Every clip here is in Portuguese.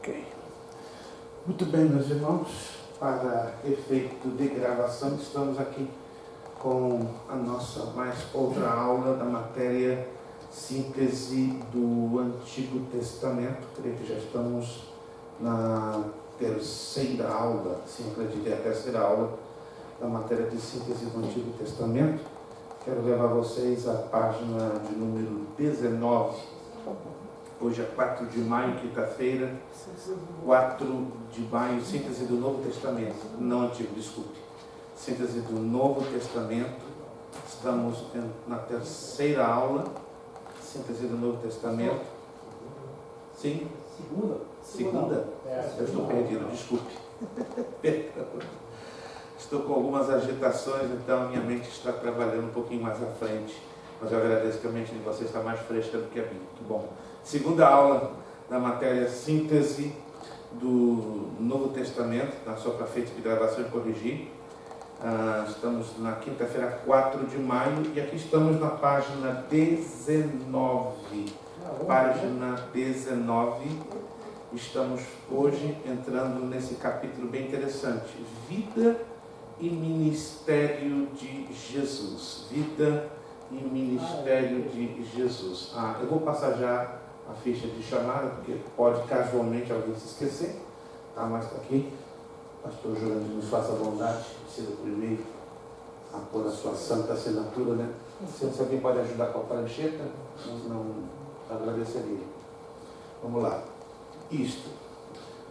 Ok. Muito bem, meus irmãos, para efeito de gravação, estamos aqui com a nossa mais outra aula da matéria síntese do Antigo Testamento. Creio que já estamos na terceira aula, sim, acredito, é a terceira aula da matéria de síntese do Antigo Testamento. Quero levar vocês à página de número 19. Hoje é 4 de maio, quinta-feira, 4 de maio, síntese do Novo Testamento, não Antigo, desculpe. Síntese do Novo Testamento, estamos na terceira aula, síntese do Novo Testamento. Sim? Segunda? Eu estou perdido, desculpe. Estou com algumas agitações, então a minha mente está trabalhando um pouquinho mais à frente. Mas eu agradeço que a mente de vocês está mais fresca do que a minha. Muito bom. Segunda aula da matéria síntese do Novo Testamento, só para efeito de gravação e corrigir. Estamos na quinta-feira, 4 de maio, e aqui estamos na página 19. Página 19. Estamos hoje entrando nesse capítulo bem interessante. Vida e Ministério de Jesus. Vida e Ministério de Jesus. Eu vou passar já a ficha de chamada, porque pode casualmente alguém se esquecer, tá? Mas está aqui. Pastor Júlio nos faça a bondade de ser o primeiro a pôr a sua santa assinatura, né? Se alguém pode ajudar com a prancheta, não agradeceria. Vamos lá. Isto.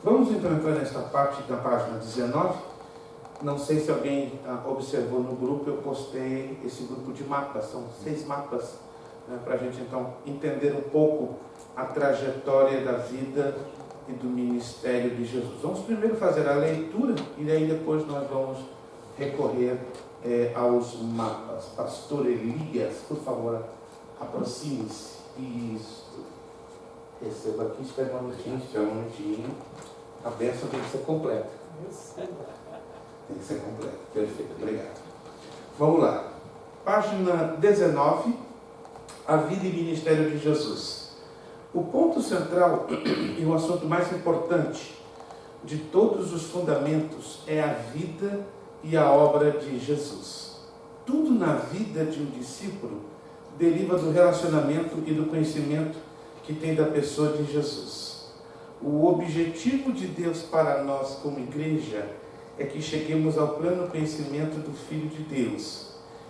Vamos então entrar nesta parte da página 19. Não sei se alguém observou no grupo, eu postei esse grupo de mapas, são 6 mapas, né, para a gente então entender um pouco a trajetória da vida e do ministério de Jesus. Vamos primeiro fazer a leitura e aí depois nós vamos recorrer aos mapas. Pastor Elias, por favor, aproxime-se. Isso. Receba aqui, espera um minutinho. A bênção tem que ser completa. Tem que ser completa. Perfeito, obrigado. Vamos lá. Página 19, a vida e ministério de Jesus. O ponto central e o assunto mais importante de todos os fundamentos é a vida e a obra de Jesus. Tudo na vida de um discípulo deriva do relacionamento e do conhecimento que tem da pessoa de Jesus. O objetivo de Deus para nós como igreja é que cheguemos ao pleno conhecimento do Filho de Deus.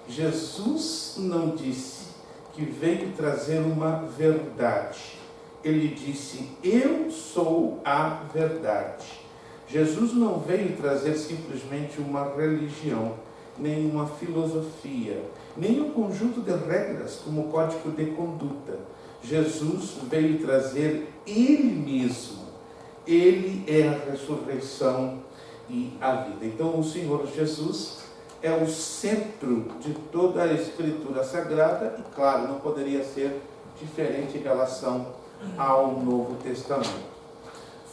Jesus não disse que veio trazer uma verdade. Ele disse, eu sou a verdade. Jesus não veio trazer simplesmente uma religião, nem uma filosofia, nem um conjunto de regras como código de conduta. Jesus veio trazer Ele mesmo. Ele é a ressurreição e a vida. Então o Senhor Jesus é o centro de toda a Escritura Sagrada e, claro, não poderia ser diferente em relação ao Novo Testamento.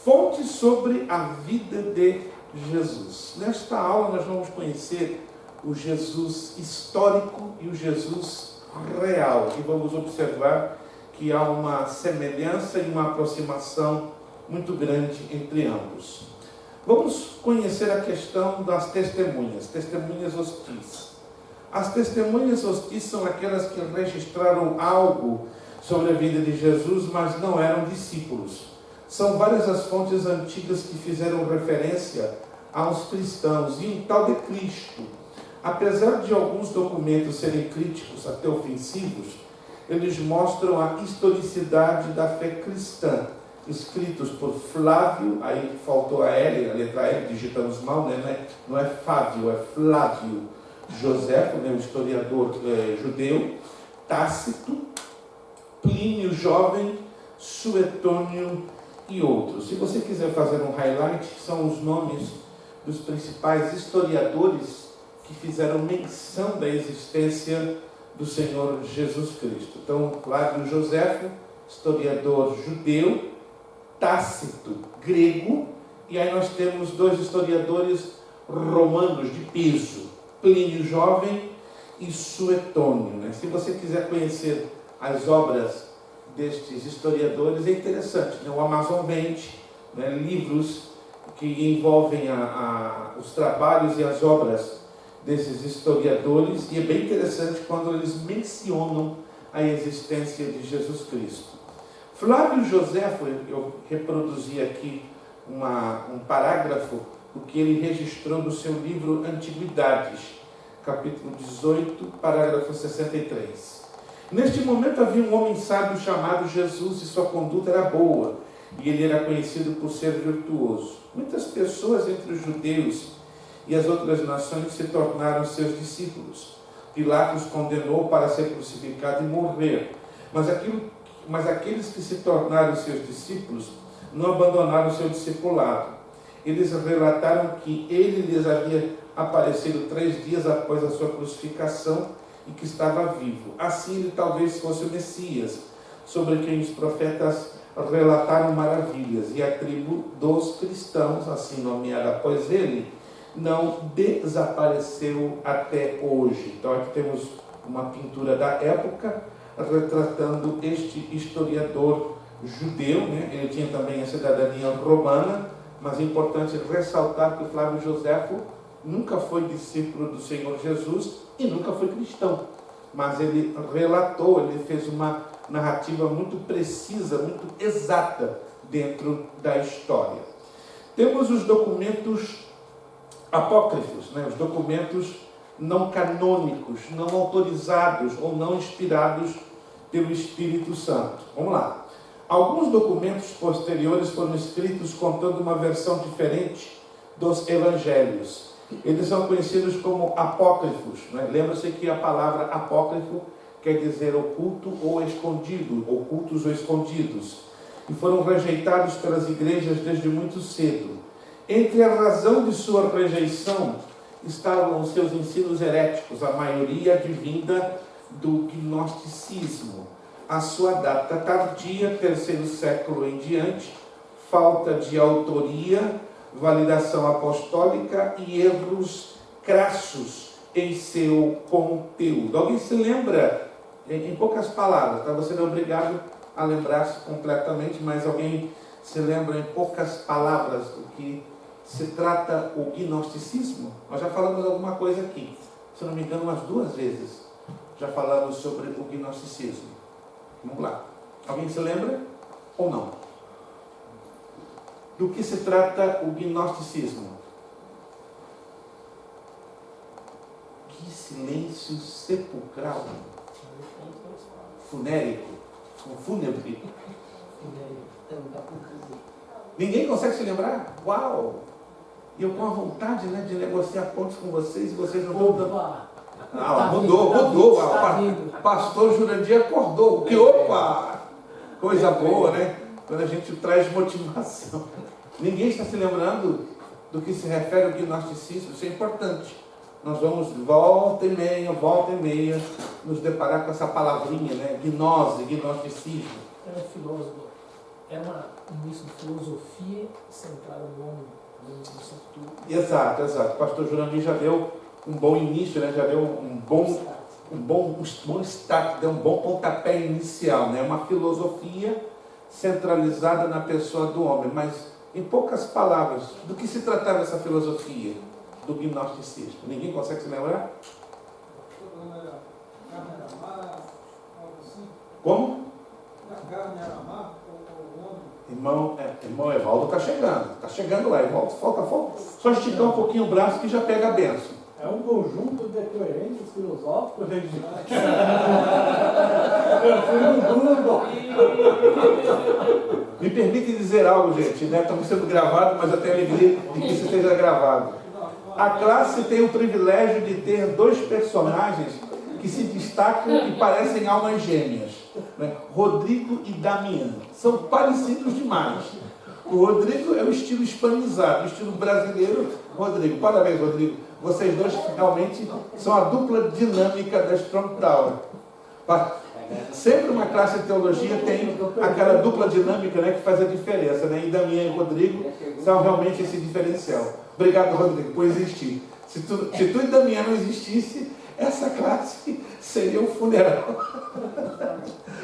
Fontes sobre a vida de Jesus. Nesta aula nós vamos conhecer o Jesus histórico e o Jesus real. E vamos observar que há uma semelhança e uma aproximação muito grande entre ambos. Vamos conhecer a questão das testemunhas hostis. As testemunhas hostis são aquelas que registraram algo sobre a vida de Jesus, mas não eram discípulos. São várias as fontes antigas que fizeram referência aos cristãos e em tal de Cristo. Apesar de alguns documentos serem críticos, até ofensivos, eles mostram a historicidade da fé cristã, escritos por Flávio, aí faltou a L, a letra L, digitamos mal, né? Não é Fávio, é Flávio Joséfo, né? O historiador judeu, Tácito, Plínio Jovem, Suetônio e outros. Se você quiser fazer um highlight, são os nomes dos principais historiadores que fizeram menção da existência do Senhor Jesus Cristo. Então, Flávio Joséfo, historiador judeu, Tácito, grego, e aí nós temos 2 historiadores romanos de peso, Plínio Jovem e Suetônio. Né? Se você quiser conhecer as obras destes historiadores, é interessante. Né? O Amazon vende, né, livros que envolvem os trabalhos e as obras desses historiadores, e é bem interessante quando eles mencionam a existência de Jesus Cristo. Flávio Joséfo, eu reproduzi aqui um parágrafo do que ele registrou no seu livro Antiguidades, capítulo 18, parágrafo 63. Neste momento havia um homem sábio chamado Jesus, e sua conduta era boa, e ele era conhecido por ser virtuoso. Muitas pessoas entre os judeus e as outras nações se tornaram seus discípulos. Pilatos condenou para ser crucificado e morrer, mas aqueles que se tornaram seus discípulos não abandonaram seu discipulado. Eles relataram que ele lhes havia aparecido 3 dias após a sua crucificação e que estava vivo. Assim ele talvez fosse o Messias, sobre quem os profetas relataram maravilhas, e a tribo dos cristãos, assim nomeada após ele, não desapareceu até hoje. Então aqui temos uma pintura da época retratando este historiador judeu, né? Ele tinha também a cidadania romana, mas é importante ressaltar que Flávio Joséfo nunca foi discípulo do Senhor Jesus e nunca foi cristão, mas ele relatou, ele fez uma narrativa muito precisa, muito exata dentro da história. Temos os documentos apócrifos, né? Os documentos não canônicos, não autorizados ou não inspirados pelo Espírito Santo. Vamos lá. Alguns documentos posteriores foram escritos contando uma versão diferente dos evangelhos. Eles são conhecidos como apócrifos, né? Lembra-se que a palavra apócrifo quer dizer oculto ou escondido, ocultos ou escondidos, e foram rejeitados pelas igrejas desde muito cedo. Entre a razão de sua rejeição estavam os seus ensinos heréticos, a maioria advinda do gnosticismo. A sua data tardia, 3º século em diante, falta de autoria, validação apostólica e erros crassos em seu conteúdo. Alguém se lembra, em poucas palavras, tá? Você não é obrigado a lembrar-se completamente, mas alguém se lembra em poucas palavras do que se trata o gnosticismo? Nós já falamos alguma coisa aqui, se não me engano, umas 2 vezes já falamos sobre o gnosticismo. Vamos lá. Alguém se lembra ou não? Do que se trata o gnosticismo? Que silêncio sepulcral. Funérico. Fúnebre. Ninguém consegue se lembrar? Uau! E eu com a vontade, né, de negociar pontos com vocês, e vocês não estão dando. Mudou. O pastor Jurandir acordou. Porque, opa! Coisa boa, né? Quando a gente traz motivação. Ninguém está se lembrando do que se refere ao gnosticismo. Isso é importante. Nós vamos, volta e meia, nos deparar com essa palavrinha, né? Gnose, gnosticismo. Era um filósofo. Era um início de filosofia centrada no homem, no seu futuro. Exato. O pastor Jurandir já deu um bom início, né? Já deu um bom start, deu um bom pontapé inicial, né? Uma filosofia centralizada na pessoa do homem. Mas, em poucas palavras, do que se tratava essa filosofia do gnosticismo? Ninguém consegue se lembrar? Como? Irmão Evaldo está chegando lá, Evaldo, falta só esticar um pouquinho o braço que já pega a benção. É um conjunto de coerências filosóficas religiosas. Eu fui no Google. Me permite dizer algo, gente, né? Estamos sendo gravados, mas eu tenho alegria de que isso esteja gravado. A classe tem o privilégio de ter 2 personagens que se destacam e parecem almas gêmeas, né? Rodrigo e Damião. São parecidos demais. O Rodrigo é o estilo hispanizado, o estilo brasileiro. Rodrigo, parabéns, Rodrigo. Vocês 2 realmente são a dupla dinâmica da Strong Tower. Sempre uma classe de teologia tem aquela dupla dinâmica, né, que faz a diferença, né? E Damião e Rodrigo são realmente esse diferencial. Obrigado, Rodrigo, por existir. Se tu e Damião não existisse, essa classe seria um funeral.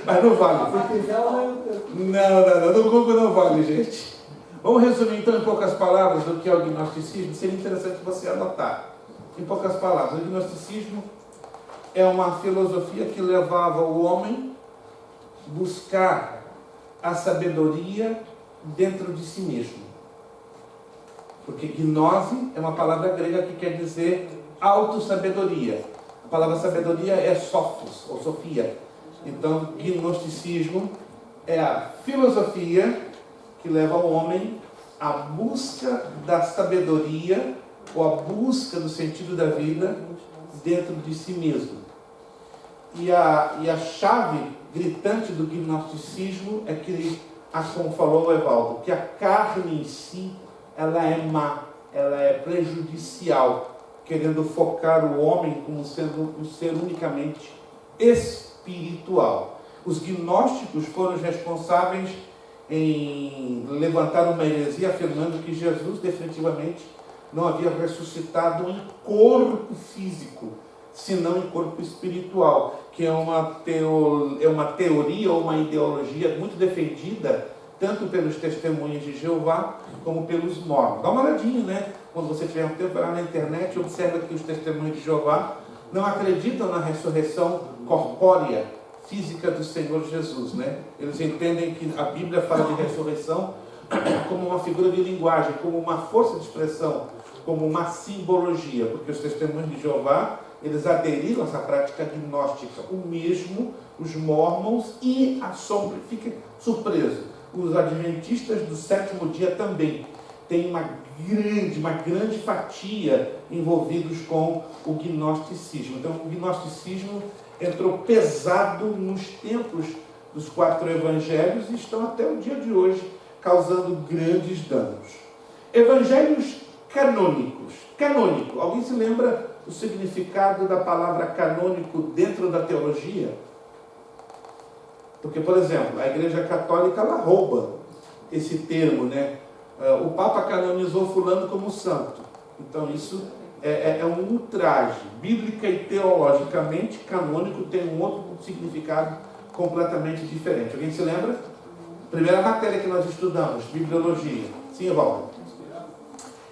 Mas não vale. Se quiser, Não, no Google não vale, gente. Vamos resumir então em poucas palavras o que é o gnosticismo. Seria interessante você anotar. Em poucas palavras, o gnosticismo é uma filosofia que levava o homem a buscar a sabedoria dentro de si mesmo. Porque gnose é uma palavra grega que quer dizer autossabedoria. A palavra sabedoria é sophos, ou sofia. Então, gnosticismo é a filosofia que leva o homem à busca da sabedoria ou à busca do sentido da vida dentro de si mesmo. E a chave gritante do gnosticismo é que, como falou o Evaldo, que a carne em si, ela é má, ela é prejudicial, querendo focar o homem como sendo um ser unicamente espiritual. Os gnósticos foram os responsáveis em levantar uma heresia afirmando que Jesus definitivamente não havia ressuscitado em corpo físico, senão em corpo espiritual, que é uma teoria ou uma ideologia muito defendida tanto pelos testemunhos de Jeová como pelos mormons. Dá uma olhadinha, né? Quando você tiver um tempo, vai lá na internet e observa que os testemunhos de Jeová não acreditam na ressurreição corpórea, física do Senhor Jesus, né? Eles entendem que a Bíblia fala de ressurreição como uma figura de linguagem, como uma força de expressão, como uma simbologia, porque os testemunhos de Jeová, eles aderiram a essa prática gnóstica. O mesmo, os mormons e fiquem surpresos, os adventistas do sétimo dia também têm uma grande fatia envolvidos com o gnosticismo. Então, o gnosticismo entrou pesado nos tempos dos 4 evangelhos e estão até o dia de hoje causando grandes danos. Evangelhos canônicos. Canônico. Alguém se lembra o significado da palavra canônico dentro da teologia? Porque, por exemplo, a Igreja Católica, ela rouba esse termo, né? O Papa canonizou fulano como santo. Então, isso é um ultraje. Bíblica e teologicamente, canônico tem um outro significado completamente diferente. Alguém se lembra? Primeira matéria que nós estudamos, bibliologia. Sim, Evaldo?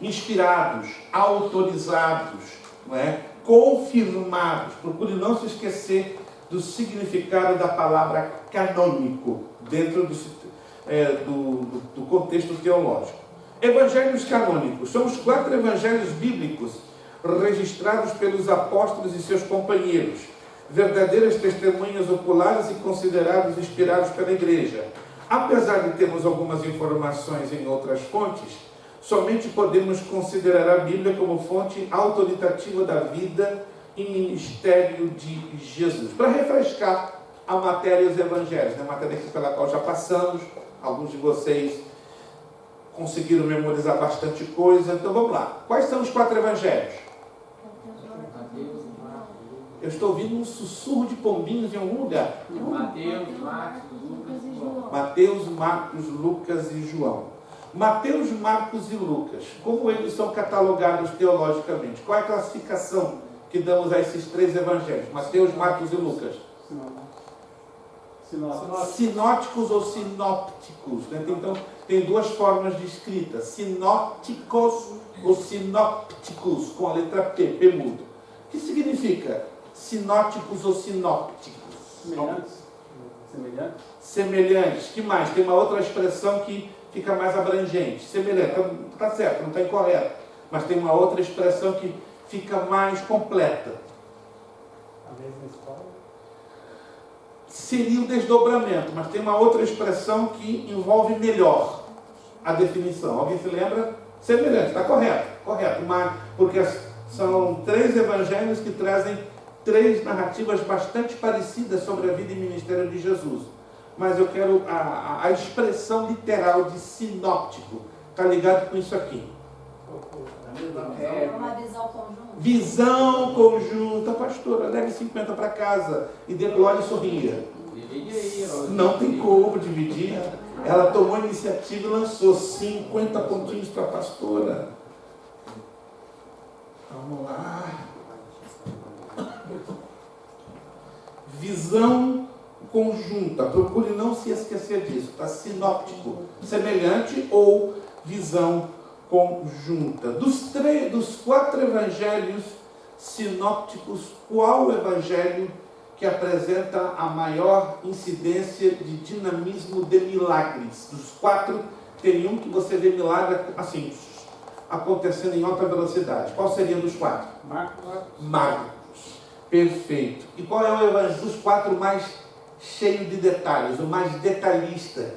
Inspirados, autorizados, não é? Confirmados. Procure não se esquecer do significado da palavra canônico dentro do contexto teológico. Evangelhos canônicos. São os 4 evangelhos bíblicos registrados pelos apóstolos e seus companheiros, verdadeiras testemunhas oculares e considerados inspirados pela igreja. Apesar de termos algumas informações em outras fontes, somente podemos considerar a Bíblia como fonte autoritativa da vida e ministério de Jesus. Para refrescar a matéria dos evangelhos, a matéria pela qual já passamos, alguns de vocês conseguiram memorizar bastante coisa, então vamos lá. Quais são os 4 evangelhos? Eu estou ouvindo um sussurro de pombinhos em algum lugar. Mateus, Marcos, Lucas e João. Mateus, Marcos, Lucas e João. Mateus, Marcos e Lucas, como eles são catalogados teologicamente? Qual é a classificação que damos a esses 3 evangelhos? Mateus, Marcos e Lucas. Sinóticos ou sinópticos, né? Então, tem 2 formas de escrita. Sinóticos ou sinópticos, com a letra P, P mudo. O que significa sinóticos ou sinópticos? Semelhantes. Semelhantes. Que mais? Tem uma outra expressão que fica mais abrangente. Semelhante. Está certo, não está incorreto. Mas tem uma outra expressão que fica mais completa. A mesma história. Seria o desdobramento, mas tem uma outra expressão que envolve melhor a definição. Alguém se lembra? Semelhante. Está correto. Correto. Porque são 3 evangelhos que trazem 3 narrativas bastante parecidas sobre a vida e ministério de Jesus. Mas eu quero a expressão literal de sinóptico. Está ligado com isso aqui. É uma visão conjunta. Visão conjunta, pastora. Leve 50 para casa e dê glória e sorria. Divide aí. Não tem como dividir. Ela tomou a iniciativa e lançou 50 pontinhos para a pastora. Vamos lá. Visão conjunta. Procure não se esquecer disso. Tá? Sinóptico. Semelhante ou visão conjunta. Dos 4 evangelhos sinópticos, qual o evangelho que apresenta a maior incidência de dinamismo de milagres? Dos 4, tem um que você vê milagre assim, acontecendo em alta velocidade. Qual seria dos 4? Marcos. Perfeito. E qual é o evangelho dos 4 mais cheio de detalhes, o mais detalhista?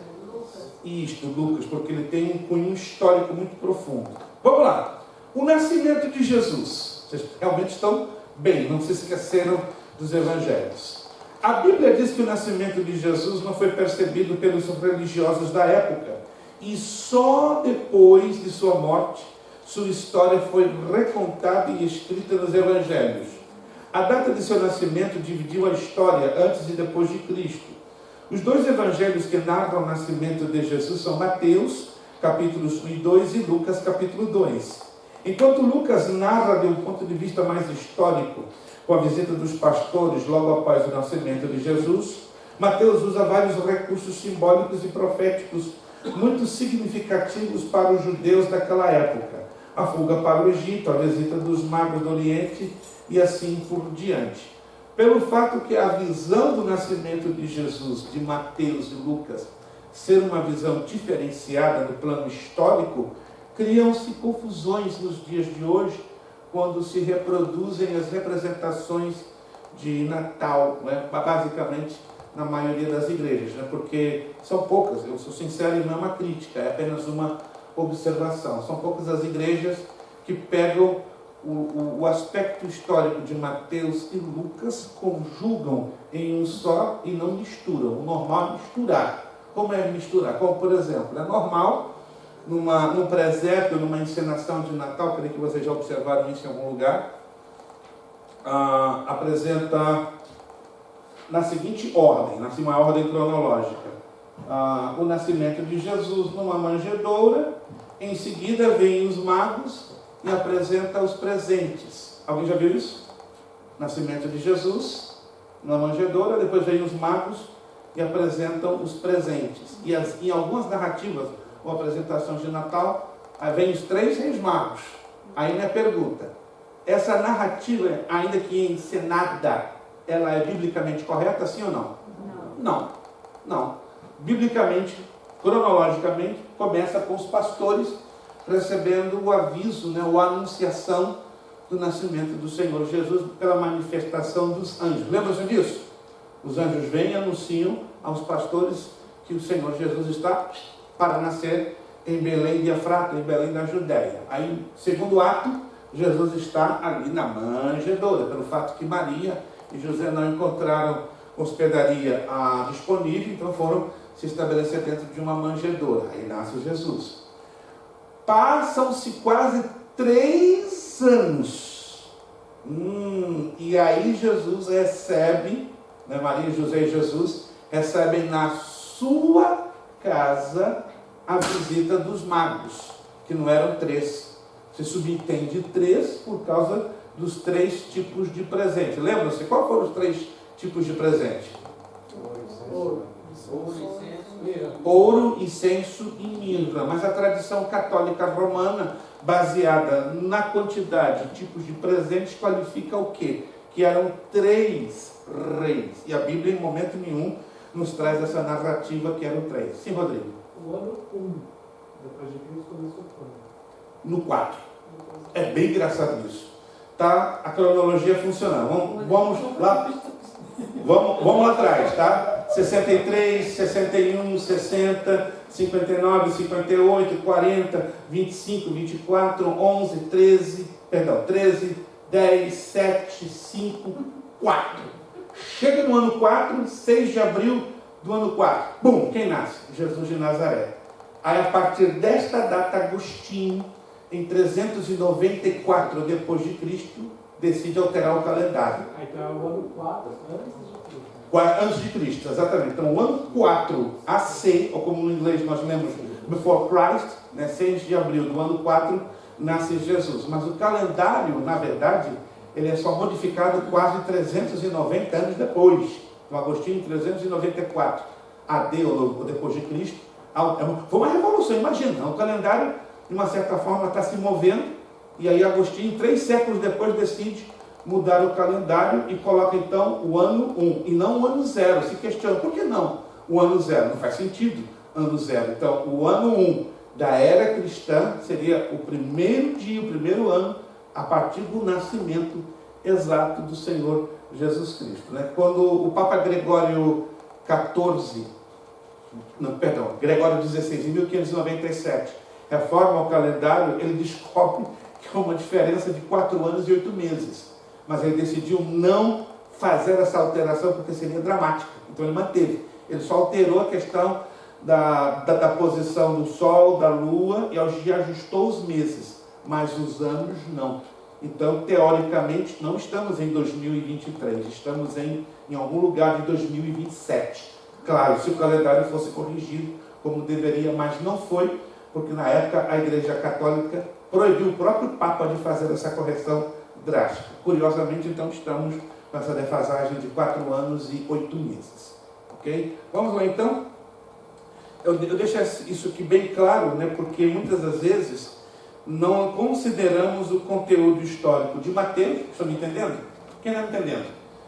Isto, Lucas, porque ele tem um cunho histórico muito profundo. Vamos lá. O nascimento de Jesus. Vocês realmente estão bem, não se esqueceram dos evangelhos. A Bíblia diz que o nascimento de Jesus não foi percebido pelos religiosos da época. E só depois de sua morte, sua história foi recontada e escrita nos evangelhos. A data de seu nascimento dividiu a história antes e depois de Cristo. Os 2 evangelhos que narram o nascimento de Jesus são Mateus, capítulos 1 e 2, e Lucas, capítulo 2. Enquanto Lucas narra de um ponto de vista mais histórico, com a visita dos pastores logo após o nascimento de Jesus, Mateus usa vários recursos simbólicos e proféticos muito significativos para os judeus daquela época. A fuga para o Egito, a visita dos magos do Oriente e assim por diante. Pelo fato que a visão do nascimento de Jesus, de Mateus e Lucas, ser uma visão diferenciada no plano histórico, criam-se confusões nos dias de hoje, quando se reproduzem as representações de Natal, né? Basicamente na maioria das igrejas, né? Porque são poucas, eu sou sincero e não é uma crítica, é apenas uma observação. São poucas as igrejas que pegam o aspecto histórico de Mateus e Lucas, conjugam em um só e não misturam. O normal é misturar. Como é misturar? Como, por exemplo, é normal, num presépio, numa encenação de Natal, creio que vocês já observaram isso em algum lugar, apresenta na seguinte ordem, uma ordem cronológica. O nascimento de Jesus numa manjedoura, em seguida vêm os magos e apresenta os presentes. Alguém já viu isso? Nascimento de Jesus na manjedoura, depois vêm os magos e apresentam os presentes. E em algumas narrativas ou apresentações de Natal, aí vem os 3 reis magos. Aí minha pergunta, essa narrativa, ainda que encenada, ela é biblicamente correta, sim ou não? Não. Biblicamente, cronologicamente, começa com os pastores recebendo o aviso, né, ou a anunciação do nascimento do Senhor Jesus pela manifestação dos anjos. Lembra-se disso? Os anjos vêm e anunciam aos pastores que o Senhor Jesus está para nascer em Belém de Efrata, em Belém da Judéia. Aí, segundo ato, Jesus está ali na manjedoura, pelo fato que Maria e José não encontraram hospedaria disponível, então foram se estabelecer dentro de uma manjedoura. Aí nasce Jesus. Passam-se quase 3 anos. E aí Jesus recebe, né, Maria, José e Jesus recebem na sua casa a visita dos magos, que não eram 3. Se subentende 3 por causa dos 3 tipos de presente. Lembram-se? Qual foram os 3 tipos de presente? Ouro, incenso e mirra. Mas a tradição católica romana, baseada na quantidade de tipos de presentes, qualifica o quê? Que eram 3 reis. E a Bíblia, em momento nenhum, nos traz essa narrativa que eram 3. Sim, Rodrigo? O ano 1, depois de Cristo, começou quando? No 4. É bem engraçado isso. Tá a cronologia funcionando. Vamos lá. Vamos lá atrás, tá? 63, 61, 60, 59, 58, 40, 25, 24, 11, 13, 10, 7, 5, 4. Chega no ano 4, 6 de abril do ano 4. Bum! Quem nasce? Jesus de Nazaré. Aí, a partir desta data, Agostinho, em 394 depois de Cristo, decide alterar o calendário. Aí então é o ano 4 antes de Cristo. Antes de Cristo, exatamente. Então, o ano 4 AC, ou como no inglês nós lemos, Before Christ, né, 6 de abril do ano 4, nasce Jesus. Mas o calendário, na verdade, ele é só modificado quase 390 anos depois. Então, Agostinho, 394 AD, ou depois de Cristo, Foi uma revolução, imagina, o calendário, de uma certa forma, está se movendo, e aí Agostinho, 3 séculos depois, decide mudar o calendário e coloca então o ano 1, e não o ano 0. Se questiona, por que não o ano 0? Não faz sentido, ano 0. Então, o ano 1 da era cristã seria o primeiro dia, o primeiro ano, a partir do nascimento exato do Senhor Jesus Cristo. Né? Quando o Papa Gregório XVI, em 1597, reforma o calendário, ele descobre que é uma diferença de 4 anos e 8 meses. Mas ele decidiu não fazer essa alteração porque seria dramática. Então ele manteve. Ele só alterou a questão da posição do Sol, da Lua, e ajustou os meses, mas os anos não. Então, teoricamente, não estamos em 2023, estamos em algum lugar de 2027. Claro, se o calendário fosse corrigido como deveria, mas não foi, porque na época a Igreja Católica proibiu o próprio Papa de fazer essa correção drástica. Curiosamente, então, estamos com essa defasagem de 4 anos e 8 meses. Ok? Vamos lá, então? Eu deixo isso aqui bem claro, né, porque muitas das vezes não consideramos o conteúdo histórico de Mateus, estão me entendendo? Quem não está entendendo?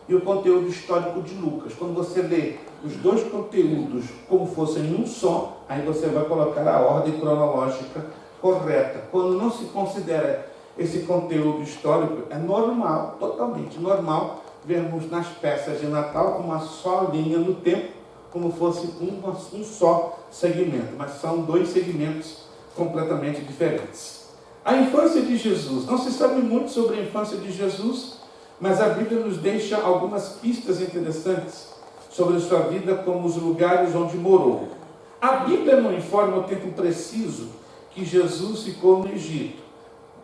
E o conteúdo histórico de Lucas. Quando você lê os dois conteúdos como fossem um só, aí você vai colocar a ordem cronológica correta. Quando não se considera esse conteúdo histórico, é normal, totalmente normal, vermos nas peças de Natal uma só linha no tempo, como fosse um só segmento, mas são 2 segmentos completamente diferentes. A infância de Jesus. Não se sabe muito sobre a infância de Jesus, mas a Bíblia nos deixa algumas pistas interessantes sobre a sua vida, como os lugares onde morou. A Bíblia não informa o tempo preciso que Jesus ficou no Egito.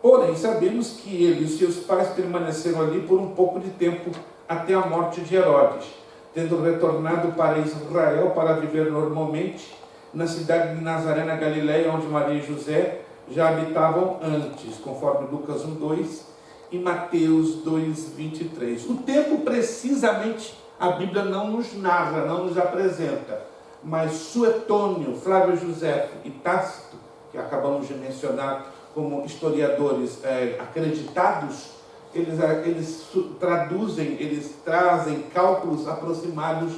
Porém, sabemos que ele e seus pais permaneceram ali por um pouco de tempo até a morte de Herodes, tendo retornado para Israel para viver normalmente na cidade de Nazaré, na Galileia, onde Maria e José já habitavam antes, conforme Lucas 1:2 e Mateus 2:23. O tempo precisamente a Bíblia não nos narra, não nos apresenta, mas Suetônio, Flávio Josefo e Tácito, que acabamos de mencionar como historiadores acreditados, eles traduzem, eles trazem cálculos aproximados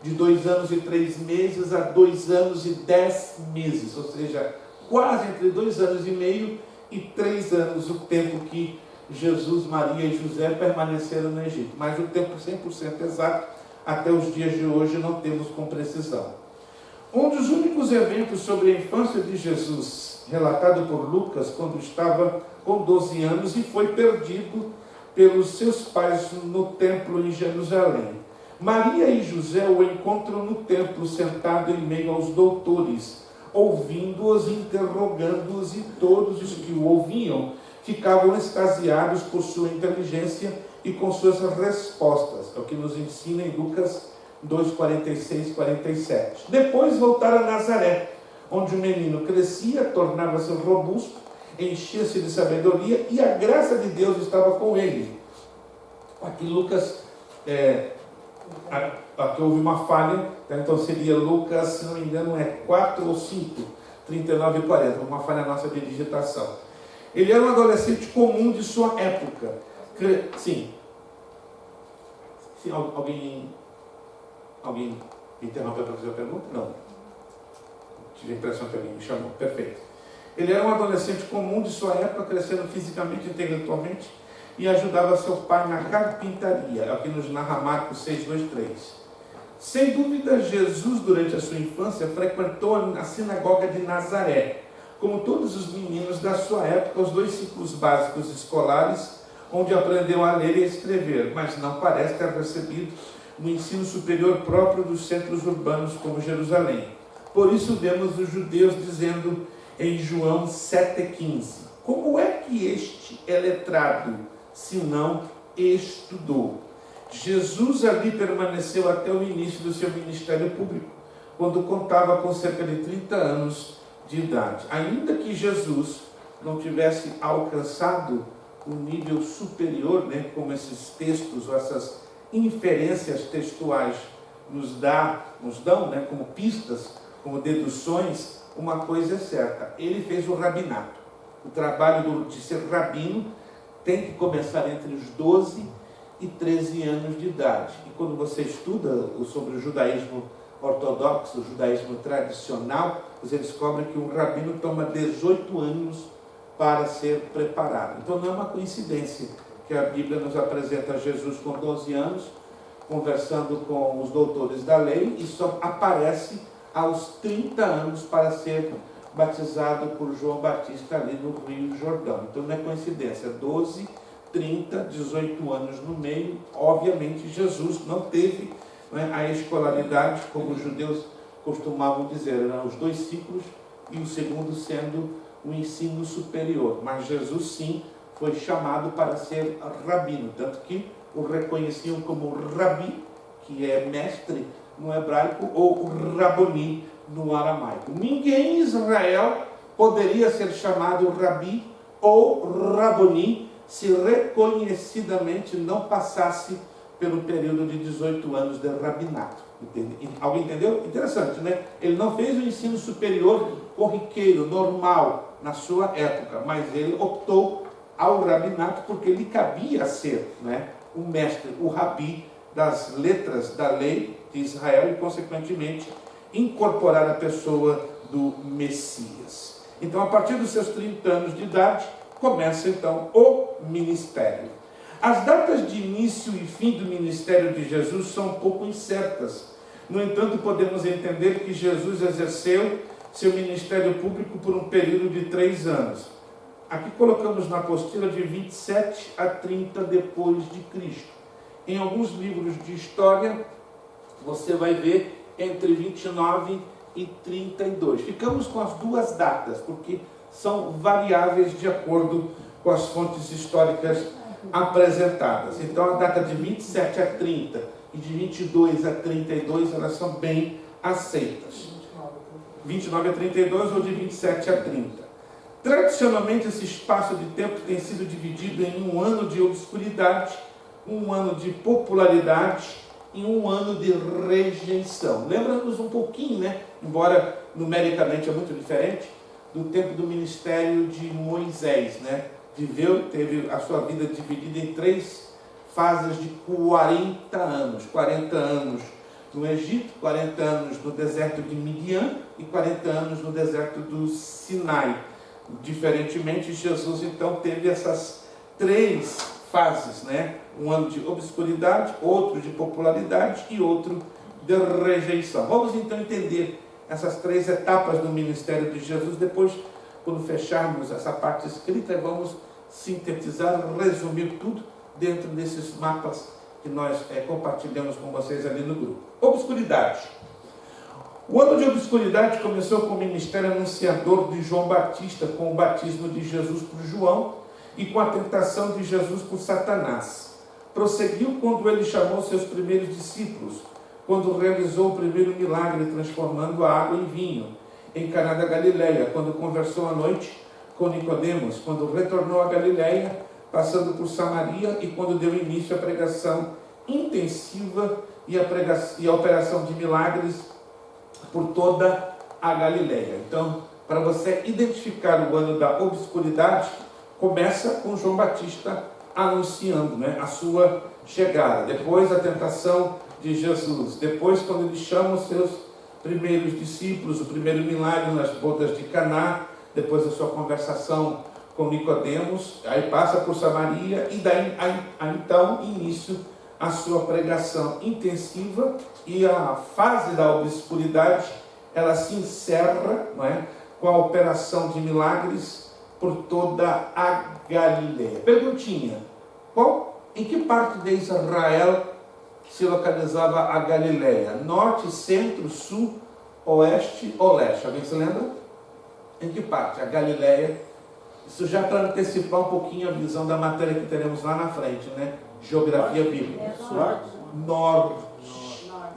de 2 anos e 3 meses a 2 anos e 10 meses, ou seja, quase entre 2 anos e meio e 3 anos, o tempo que Jesus, Maria e José permaneceram no Egito. Mas o tempo 100% exato, até os dias de hoje, não temos com precisão. Um dos únicos eventos sobre a infância de Jesus, relatado por Lucas, quando estava com 12 anos e foi perdido pelos seus pais no templo em Jerusalém. Maria e José o encontram no templo, sentado em meio aos doutores, ouvindo-os e interrogando-os, e todos os que o ouviam ficavam extasiados por sua inteligência e com suas respostas. É o que nos ensina em Lucas 2:46 e 47. Depois voltaram a Nazaré, onde o menino crescia, tornava-se robusto, enchia-se de sabedoria e a graça de Deus estava com ele. Aqui Lucas, aqui houve uma falha, então seria Lucas, se não me engano, 4 ou 5, 39 e 40, uma falha nossa de digitação. Ele era um adolescente comum de sua época. Sim. Alguém me interrompeu para fazer a pergunta? Não. Tive a impressão que alguém me chamou. Perfeito. Ele era um adolescente comum de sua época, crescendo fisicamente e intelectualmente, e ajudava seu pai na carpintaria. É o que nos narra Marcos 6:2-3. Sem dúvida, Jesus, durante a sua infância, frequentou a sinagoga de Nazaré, como todos os meninos da sua época, os 2 ciclos básicos escolares, onde aprendeu a ler e a escrever, mas não parece ter recebido um ensino superior próprio dos centros urbanos como Jerusalém. Por isso vemos os judeus dizendo em João 7,15: como é que este é letrado, se não estudou? Jesus ali permaneceu até o início do seu ministério público, quando contava com cerca de 30 anos de idade. Ainda que Jesus não tivesse alcançado um nível superior, como esses textos ou essas inferências textuais nos dão, como pistas, como deduções, uma coisa é certa: ele fez o rabinato. O trabalho de ser rabino tem que começar entre os 12 e 13 anos de idade. E quando você estuda sobre o judaísmo ortodoxo, o judaísmo tradicional, você descobre que um rabino toma 18 anos para ser preparado. Então não é uma coincidência que a Bíblia nos apresenta Jesus com 12 anos, conversando com os doutores da lei, e só aparece aos 30 anos para ser batizado por João Batista ali no Rio Jordão. Então não é coincidência, 12, 30, 18 anos no meio. Obviamente Jesus não teve, a escolaridade, como os judeus costumavam dizer, eram os 2 ciclos, e o segundo sendo o ensino superior. Mas Jesus sim foi chamado para ser rabino, tanto que o reconheciam como rabi, que é mestre no hebraico, ou raboni no aramaico. Ninguém em Israel poderia ser chamado rabi ou raboni se reconhecidamente não passasse pelo período de 18 anos de rabinato. Alguém entendeu? Interessante, né? Ele não fez o ensino superior corriqueiro, normal, na sua época, mas ele optou ao rabinato porque lhe cabia ser, o mestre, o rabi das letras da lei de Israel e, consequentemente, incorporar a pessoa do Messias. Então, a partir dos seus 30 anos de idade, começa então o ministério. As datas de início e fim do ministério de Jesus são um pouco incertas. No entanto, podemos entender que Jesus exerceu seu ministério público por um período de 3 anos. Aqui colocamos na apostila de 27 a 30 depois de Cristo. Em alguns livros de história, você vai ver entre 29 e 32. Ficamos com as 2 datas, porque são variáveis de acordo com as fontes históricas apresentadas. Então, a data de 27 a 30 e de 22 a 32, elas são bem aceitas. 29 a 32 ou de 27 a 30. Tradicionalmente, esse espaço de tempo tem sido dividido em um ano de obscuridade, um ano de popularidade e um ano de rejeição. Lembra-nos um pouquinho, embora numericamente é muito diferente, do tempo do ministério de Moisés, Viveu, teve a sua vida dividida em 3 fases de 40 anos. 40 anos no Egito, 40 anos no deserto de Midian e 40 anos no deserto do Sinai. Diferentemente, Jesus então teve essas 3 fases, Um ano de obscuridade, outro de popularidade e outro de rejeição. Vamos então entender essas 3 etapas do ministério de Jesus. Depois, quando fecharmos essa parte escrita, vamos sintetizar, resumir tudo dentro desses mapas que nós compartilhamos com vocês ali no grupo. Obscuridade. O ano de obscuridade começou com o ministério anunciador de João Batista, com o batismo de Jesus por João e com a tentação de Jesus por Satanás. Prosseguiu quando ele chamou seus primeiros discípulos, quando realizou o primeiro milagre transformando a água em vinho, em Caná da Galileia, quando conversou à noite com Nicodemos, quando retornou a Galileia, passando por Samaria, e quando deu início à pregação intensiva e a operação de milagres por toda a Galileia. Então, para você identificar o ano da obscuridade, começa com João Batista anunciando a sua chegada. Depois a tentação de Jesus. Depois, quando ele chama os seus primeiros discípulos, o primeiro milagre nas bodas de Caná. Depois a sua conversação com Nicodemos. Aí passa por Samaria e daí então início a sua pregação intensiva, e a fase da obscuridade ela se encerra com a operação de milagres por toda a Galileia. Perguntinha: em que parte de Israel se localizava a Galileia? Norte, centro, sul, oeste ou leste? Alguém se lembra? Em que parte? A Galileia. Isso já para antecipar um pouquinho a visão da matéria que teremos lá na frente, Geografia bíblica.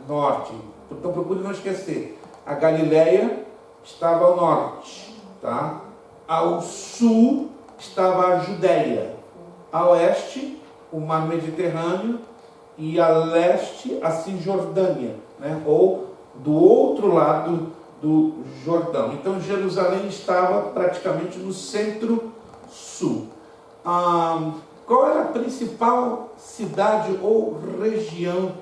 Norte. Então procure não esquecer. A Galileia estava ao norte, tá? Ao sul estava a Judéia. A oeste, o mar Mediterrâneo, e a leste, a Cisjordânia, ou do outro lado do Jordão. Então Jerusalém estava praticamente no centro-sul. Qual era a principal cidade ou região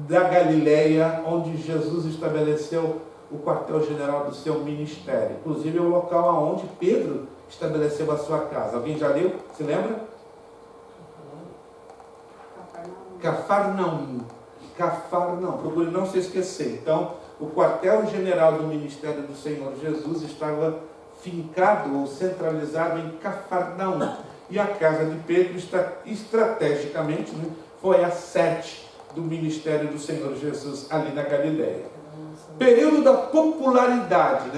da Galileia onde Jesus estabeleceu o quartel-general do seu ministério? Inclusive é o local onde Pedro estabeleceu a sua casa. Alguém já leu? Se lembra? Cafarnaum. Cafarnaum. Procure não se esquecer. Então, o quartel-general do ministério do Senhor Jesus estava fincado ou centralizado em Cafarnaum. E a casa de Pedro, estrategicamente, foi a sede do ministério do Senhor Jesus ali na Galileia. Período da popularidade,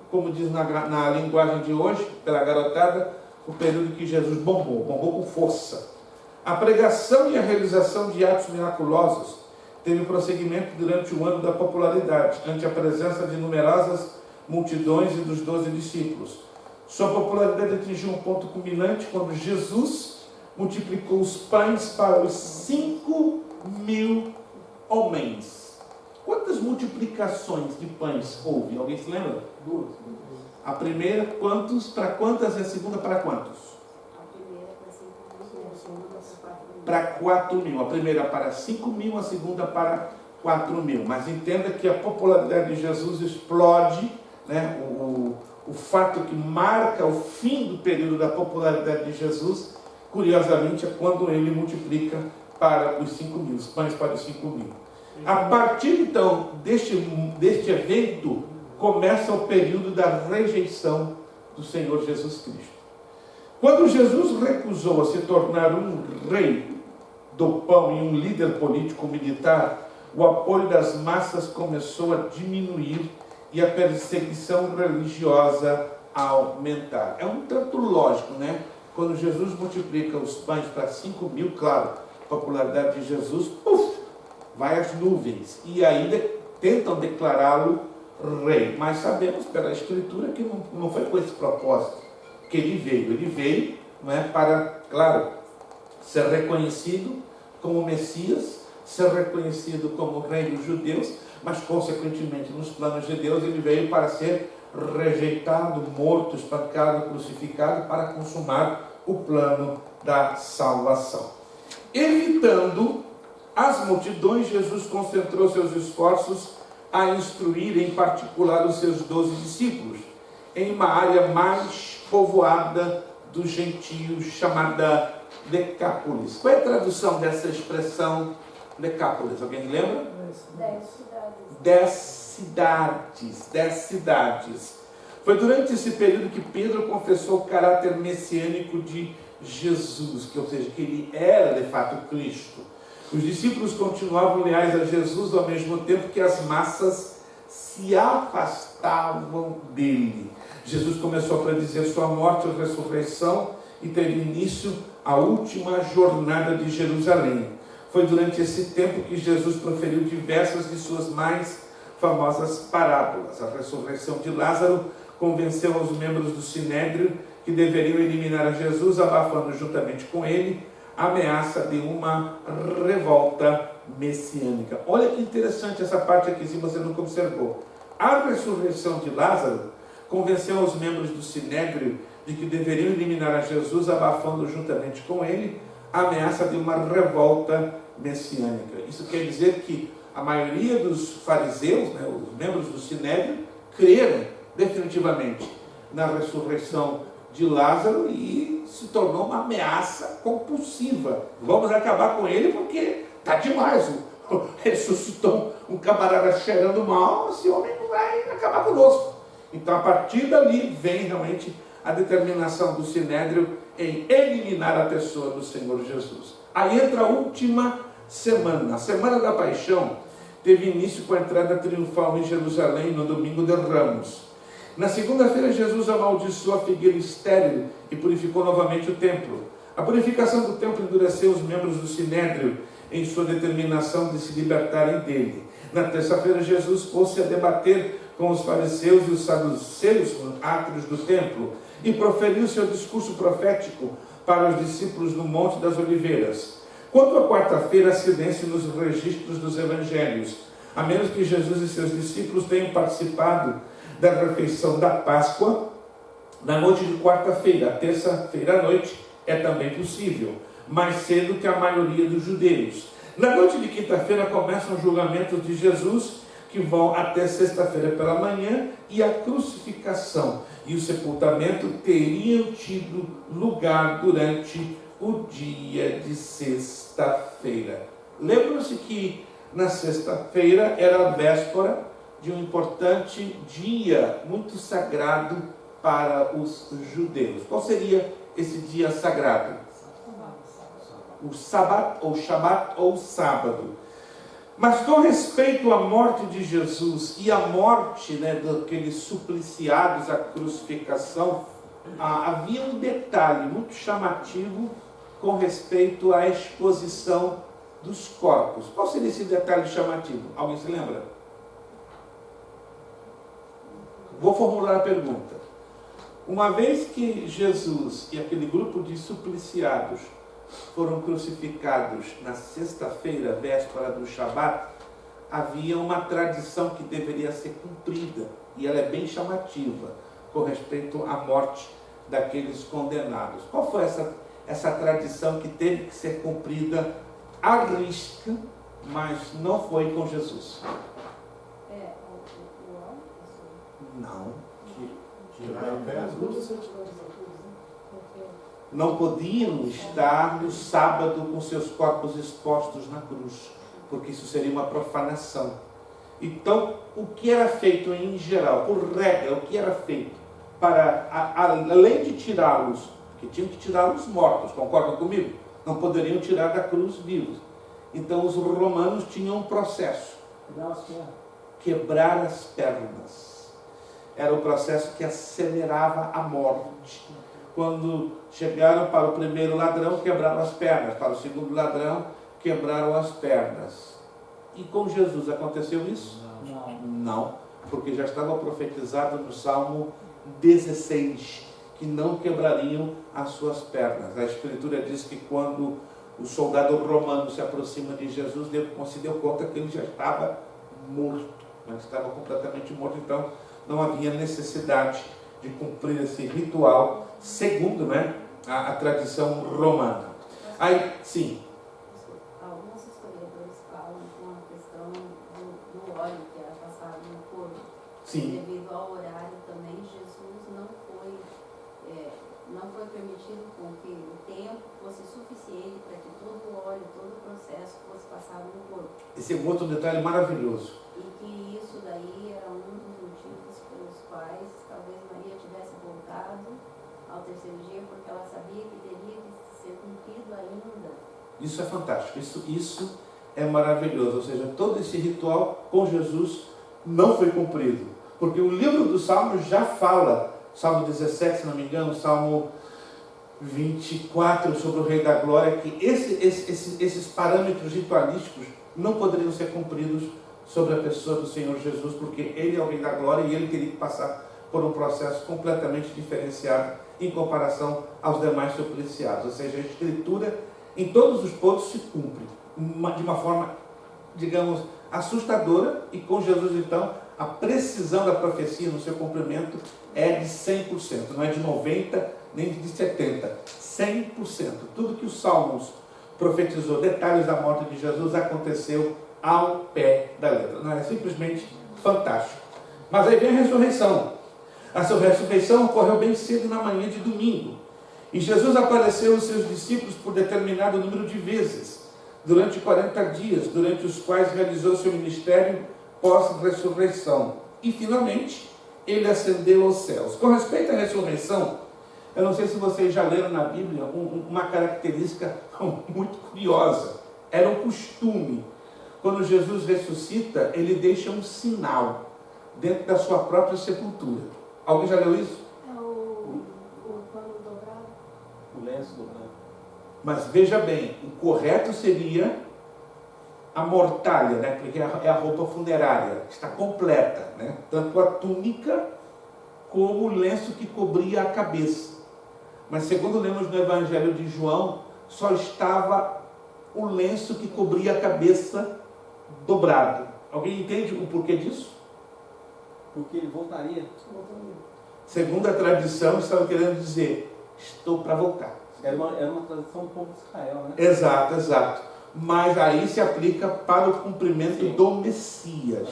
como diz na linguagem de hoje, pela garotada, o período que Jesus bombou com força. A pregação e a realização de atos miraculosos teve prosseguimento durante o ano da popularidade, ante a presença de numerosas multidões e dos 12 discípulos. Sua popularidade atingiu um ponto culminante quando Jesus multiplicou os pães para os 5.000 homens. Quantas multiplicações de pães houve? Alguém se lembra? 2. A primeira, para quantas? E a segunda, para quantos? A primeira para 5.000, a segunda Para para 4.000. 4.000. A primeira para 5.000, a segunda para 4.000. Mas entenda que a popularidade de Jesus explode, o fato que marca o fim do período da popularidade de Jesus, curiosamente, é quando ele multiplica para os 5.000, os pães para os 5.000. A partir, então, deste evento, começa o período da rejeição do Senhor Jesus Cristo. Quando Jesus recusou a se tornar um rei do pão e um líder político-militar, o apoio das massas começou a diminuir e a perseguição religiosa a aumentar. É um tanto lógico, Quando Jesus multiplica os pães para 5.000, claro, a popularidade de Jesus, vai às nuvens. E ainda tentam declará-lo rei. Mas sabemos pela Escritura que não foi com esse propósito que ele veio. Ele veio para, claro, ser reconhecido como Messias, ser reconhecido como rei dos judeus, mas, consequentemente, nos planos de Deus, ele veio para ser rejeitado, morto, espancado, crucificado, para consumar o plano da salvação. Evitando as multidões, Jesus concentrou seus esforços a instruir, em particular, os seus 12 discípulos, em uma área mais povoada dos gentios, chamada Decápolis. Qual é a tradução dessa expressão Decápolis? Alguém lembra? 10 cidades. 10 cidades. Foi durante esse período que Pedro confessou o caráter messiânico de Jesus, ou seja, que ele era de fato Cristo. Os discípulos continuavam leais a Jesus ao mesmo tempo que as massas se afastavam dele. Jesus começou a predizer sua morte e ressurreição e teve início a última jornada de Jerusalém. Foi durante esse tempo que Jesus proferiu diversas de suas mais famosas parábolas. A ressurreição de Lázaro convenceu os membros do Sinédrio que deveriam eliminar a Jesus, abafando juntamente com ele a ameaça de uma revolta messiânica. Olha que interessante essa parte aqui, se você nunca observou. A ressurreição de Lázaro convenceu os membros do Sinédrio de que deveriam eliminar a Jesus, abafando juntamente com ele a ameaça de uma revolta messiânica. Isso quer dizer que a maioria dos fariseus, os membros do Sinédrio, creram definitivamente na ressurreição de Lázaro e se tornou uma ameaça compulsiva. Vamos acabar com ele porque está demais. Ressuscitou um camarada cheirando mal, esse homem não vai acabar conosco. Então, a partir dali, vem realmente a determinação do Sinédrio em eliminar a pessoa do Senhor Jesus. Aí entra a última semana. A Semana da Paixão teve início com a entrada triunfal em Jerusalém no domingo de Ramos. Na segunda-feira, Jesus amaldiçoou a figueira estéril e purificou novamente o templo. A purificação do templo endureceu os membros do Sinédrio em sua determinação de se libertarem dele. Na terça-feira, Jesus pôs-se a debater com os fariseus e os saduceus átrios do templo e proferiu seu discurso profético para os discípulos no Monte das Oliveiras. Quanto à quarta-feira, há silêncio nos registros dos evangelhos, a menos que Jesus e seus discípulos tenham participado da refeição da Páscoa na noite de quarta-feira. Terça-feira à noite é também possível, mais cedo que a maioria dos judeus. Na noite de quinta-feira começam os julgamentos de Jesus, que vão até sexta-feira pela manhã, e a crucificação e o sepultamento teriam tido lugar durante o dia de sexta-feira. Lembram-se que na sexta-feira era a véspera de um importante dia muito sagrado para os judeus. Qual seria esse dia sagrado? O Sabat, ou Shabat, ou sábado. Mas com respeito à morte de Jesus e à morte, daqueles supliciados à crucificação, havia um detalhe muito chamativo com respeito à exposição dos corpos. Qual seria esse detalhe chamativo? Alguém se lembra? Vou formular a pergunta. Uma vez que Jesus e aquele grupo de supliciados foram crucificados na sexta-feira, véspera do Shabat, havia uma tradição que deveria ser cumprida, e ela é bem chamativa, com respeito à morte daqueles condenados. Qual foi essa tradição que teve que ser cumprida à risca, mas não foi com Jesus? Não. Não podiam estar no sábado com seus corpos expostos na cruz, porque isso seria uma profanação. Então, o que era feito em geral, por regra, o que era feito para, além de tirá-los, porque tinham que tirá-los mortos, concordam comigo? Não poderiam tirar da cruz vivos. Então, os romanos tinham um processo: quebrar as pernas. Era o processo que acelerava a morte. Quando chegaram para o primeiro ladrão, quebraram as pernas. Para o segundo ladrão, quebraram as pernas. E com Jesus aconteceu isso? Não, porque já estava profetizado no Salmo 16, que não quebrariam as suas pernas. A Escritura diz que quando o soldado romano se aproxima de Jesus, se deu conta que ele já estava morto, mas estava completamente morto. Então não havia necessidade de cumprir esse ritual segundo a tradição romana. Aí, sim. Alguns historiadores falam com a questão do óleo que era passado no corpo. Sim. Devido ao horário também, Jesus não foi permitido com que o tempo fosse suficiente para que todo o óleo, todo o processo fosse passado no corpo. Esse é um outro detalhe maravilhoso. E que isso daí era um dos motivos pelos quais talvez Maria tivesse voltado ao terceiro dia, porque ela sabia que teria que ser cumprido ainda. Isso é fantástico, isso é maravilhoso. Ou seja, todo esse ritual com Jesus não foi cumprido, porque o livro dos Salmos já fala, Salmo 17, se não me engano, Salmo 24, sobre o Rei da Glória, que esses parâmetros ritualísticos não poderiam ser cumpridos sobre a pessoa do Senhor Jesus, porque Ele é o Rei da Glória e Ele teria que passar por um processo completamente diferenciado em comparação aos demais supliciados. Ou seja, a Escritura em todos os pontos se cumpre de uma forma, digamos, assustadora, e com Jesus, então, a precisão da profecia no seu cumprimento é de 100%, não é de 90% nem de 70%, 100%. Tudo que os Salmos profetizou, detalhes da morte de Jesus, aconteceu ao pé da letra. Não é simplesmente fantástico. Mas aí vem a ressurreição. A sua ressurreição ocorreu bem cedo na manhã de domingo. E Jesus apareceu aos seus discípulos por determinado número de vezes, durante 40 dias, durante os quais realizou seu ministério pós-ressurreição. E, finalmente, ele ascendeu aos céus. Com respeito à ressurreição, eu não sei se vocês já leram na Bíblia uma característica muito curiosa. Era um costume. Quando Jesus ressuscita, ele deixa um sinal dentro da sua própria sepultura. Alguém já leu isso? É o pano dobrado. O lenço dobrado. Mas veja bem, o correto seria a mortalha, porque é a roupa funerária, está completa, tanto a túnica como o lenço que cobria a cabeça. Mas segundo lemos no Evangelho de João, só estava o lenço que cobria a cabeça dobrado. Alguém entende o porquê disso? Porque ele voltaria. Segundo a tradição, estava querendo dizer, estou para voltar. Era uma tradição do povo de Israel, né? Exato, exato. Mas aí se aplica para o cumprimento do Messias.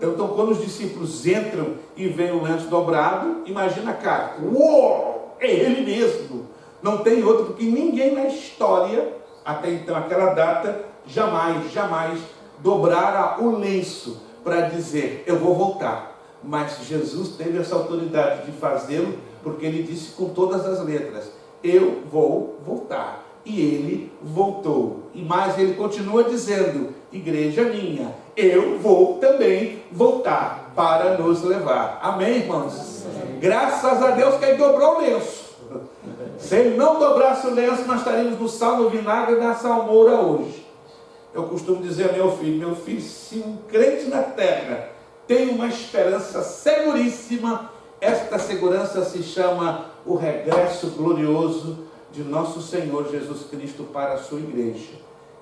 Então, quando os discípulos entram e veem o lenço dobrado, imagina a cara. Uou! É ele mesmo. Não tem outro, porque ninguém na história, até então, aquela data, jamais dobrara o lenço para dizer, eu vou voltar. Mas Jesus teve essa autoridade de fazê-lo, porque ele disse com todas as letras, eu vou voltar. E ele voltou. E mais, ele continua dizendo, igreja minha, eu vou também voltar para nos levar. Amém, irmãos? Graças a Deus que ele dobrou o lenço. Se ele não dobrasse o lenço, nós estaríamos no sal, no vinagre e na salmoura hoje. Eu costumo dizer ao meu filho, se um crente na terra tem uma esperança seguríssima, esta segurança se chama o regresso glorioso de nosso Senhor Jesus Cristo para a sua igreja.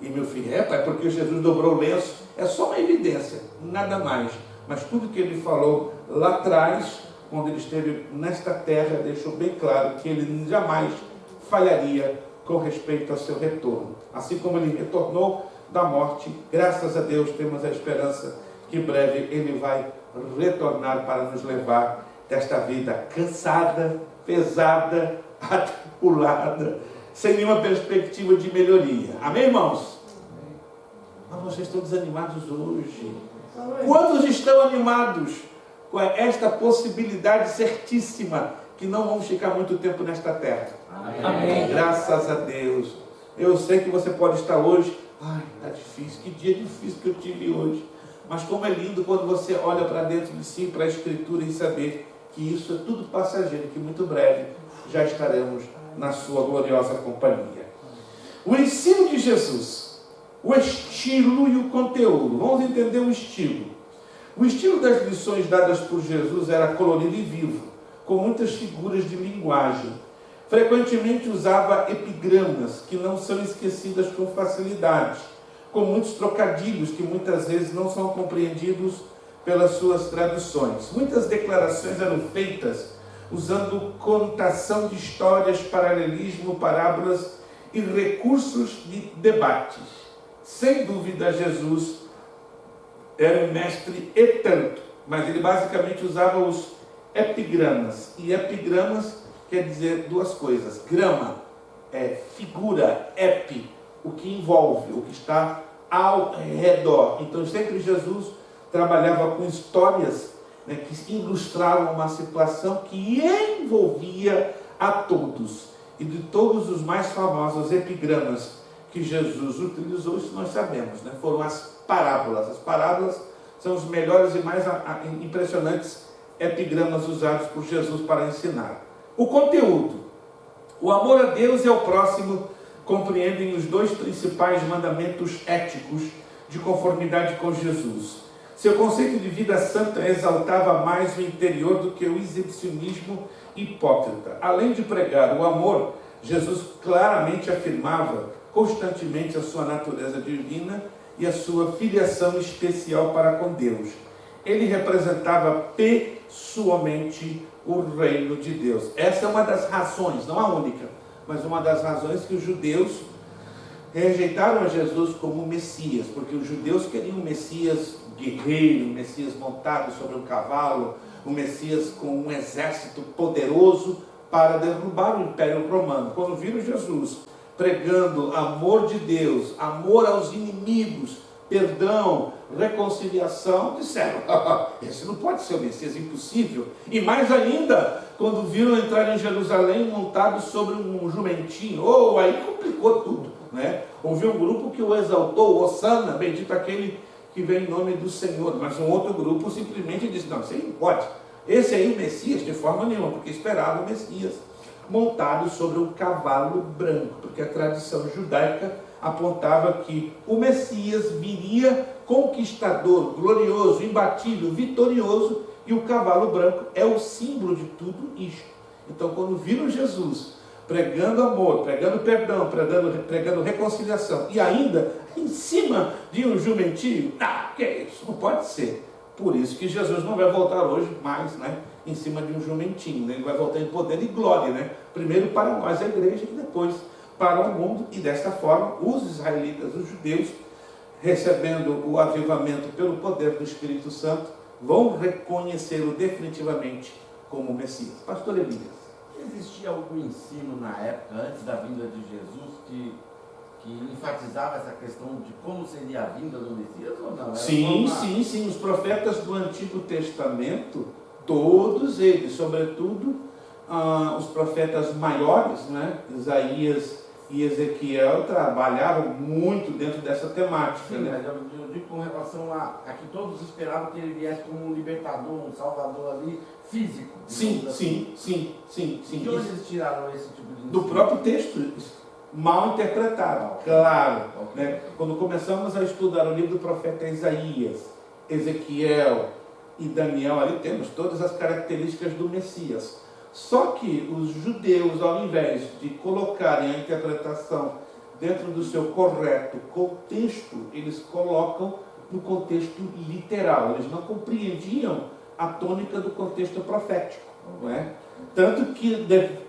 E meu filho, pai, porque Jesus dobrou o lenço, é só uma evidência, nada mais. Mas tudo que ele falou lá atrás, quando ele esteve nesta terra, deixou bem claro que ele jamais falharia com respeito ao seu retorno. Assim como ele retornou da morte, graças a Deus temos a esperança que em breve ele vai retornar para nos levar desta vida cansada, pesada, atribulada, sem nenhuma perspectiva de melhoria. Amém, irmãos? Mas vocês estão desanimados hoje. Quantos estão animados com esta possibilidade certíssima que não vamos ficar muito tempo nesta terra? Amém. Graças a Deus. Eu sei que você pode estar hoje, está difícil, que dia difícil que eu tive hoje. Mas como é lindo quando você olha para dentro de si, para a Escritura, e saber que isso é tudo passageiro, que muito breve já estaremos na sua gloriosa companhia. O ensino de Jesus, o estilo e o conteúdo. Vamos entender o estilo. O estilo das lições dadas por Jesus era colorido e vivo, com muitas figuras de linguagem. Frequentemente usava epigramas, que não são esquecidas com facilidade, com muitos trocadilhos que muitas vezes não são compreendidos pelas suas traduções. Muitas declarações eram feitas usando conotação de histórias, paralelismo, parábolas e recursos de debates. Sem dúvida, Jesus era um mestre e tanto, mas ele basicamente usava os epigramas. E epigramas quer dizer duas coisas. Grama é figura, epi, o que envolve, o que está ao redor. Então sempre Jesus trabalhava com histórias, né, que ilustravam uma situação que envolvia a todos. E de todos os mais famosos epigramas que Jesus utilizou, isso nós sabemos, né, foram as parábolas. As parábolas são os melhores e mais impressionantes epigramas usados por Jesus para ensinar. O conteúdo. O amor a Deus e ao próximo compreendem os dois principais mandamentos éticos de conformidade com Jesus. Seu conceito de vida santa exaltava mais o interior do que o exibicionismo hipócrita. Além de pregar o amor, Jesus claramente afirmava constantemente a sua natureza divina e a sua filiação especial para com Deus. Ele representava pessoalmente o reino de Deus. Essa é uma das razões, não a única, mas uma das razões que os judeus rejeitaram a Jesus como Messias, porque os judeus queriam um Messias guerreiro, um Messias montado sobre um cavalo, um Messias com um exército poderoso para derrubar o Império Romano. Quando viram Jesus pregando amor de Deus, amor aos inimigos, perdão, reconciliação, disseram, esse não pode ser o Messias, impossível. E mais ainda, quando viram entrar em Jerusalém montados sobre um jumentinho, aí complicou tudo, né? Houve um grupo que o exaltou, Hosana, bendito aquele que vem em nome do Senhor, mas um outro grupo simplesmente disse, não, isso aí não pode. Esse aí, o Messias, de forma nenhuma, porque esperava o Messias montado sobre um cavalo branco, porque a tradição judaica apontava que o Messias viria conquistador, glorioso, imbatível, vitorioso, e o cavalo branco é o símbolo de tudo isto. Então, quando viram Jesus pregando amor, pregando perdão, pregando reconciliação, e ainda em cima de um jumentinho, que é isso? Não pode ser. Por isso que Jesus não vai voltar hoje mais, né, em cima de um jumentinho, né? Ele vai voltar em poder e glória, né? Primeiro para nós, a igreja, e depois para o mundo. E desta forma, os israelitas, os judeus, recebendo o avivamento pelo poder do Espírito Santo, vão reconhecê-lo definitivamente como Messias. Pastor Elias. Existia algum ensino na época, antes da vinda de Jesus, que enfatizava essa questão de como seria a vinda do Messias ou não? Sim. Os profetas do Antigo Testamento, todos eles, sobretudo os profetas maiores, né? Isaías e Ezequiel, trabalhavam muito dentro dessa temática. Sim, né? mas eu digo com relação a que todos esperavam que ele viesse como um libertador, um salvador ali, físico. Sim. De onde eles tiraram esse tipo de ensino? Do próprio texto, mal interpretado, claro. Né? Quando começamos a estudar o livro do profeta Isaías, Ezequiel e Daniel, ali temos todas as características do Messias. Só que os judeus, ao invés de colocarem a interpretação dentro do seu correto contexto, eles colocam no contexto literal. Eles não compreendiam a tônica do contexto profético. Não é? Tanto que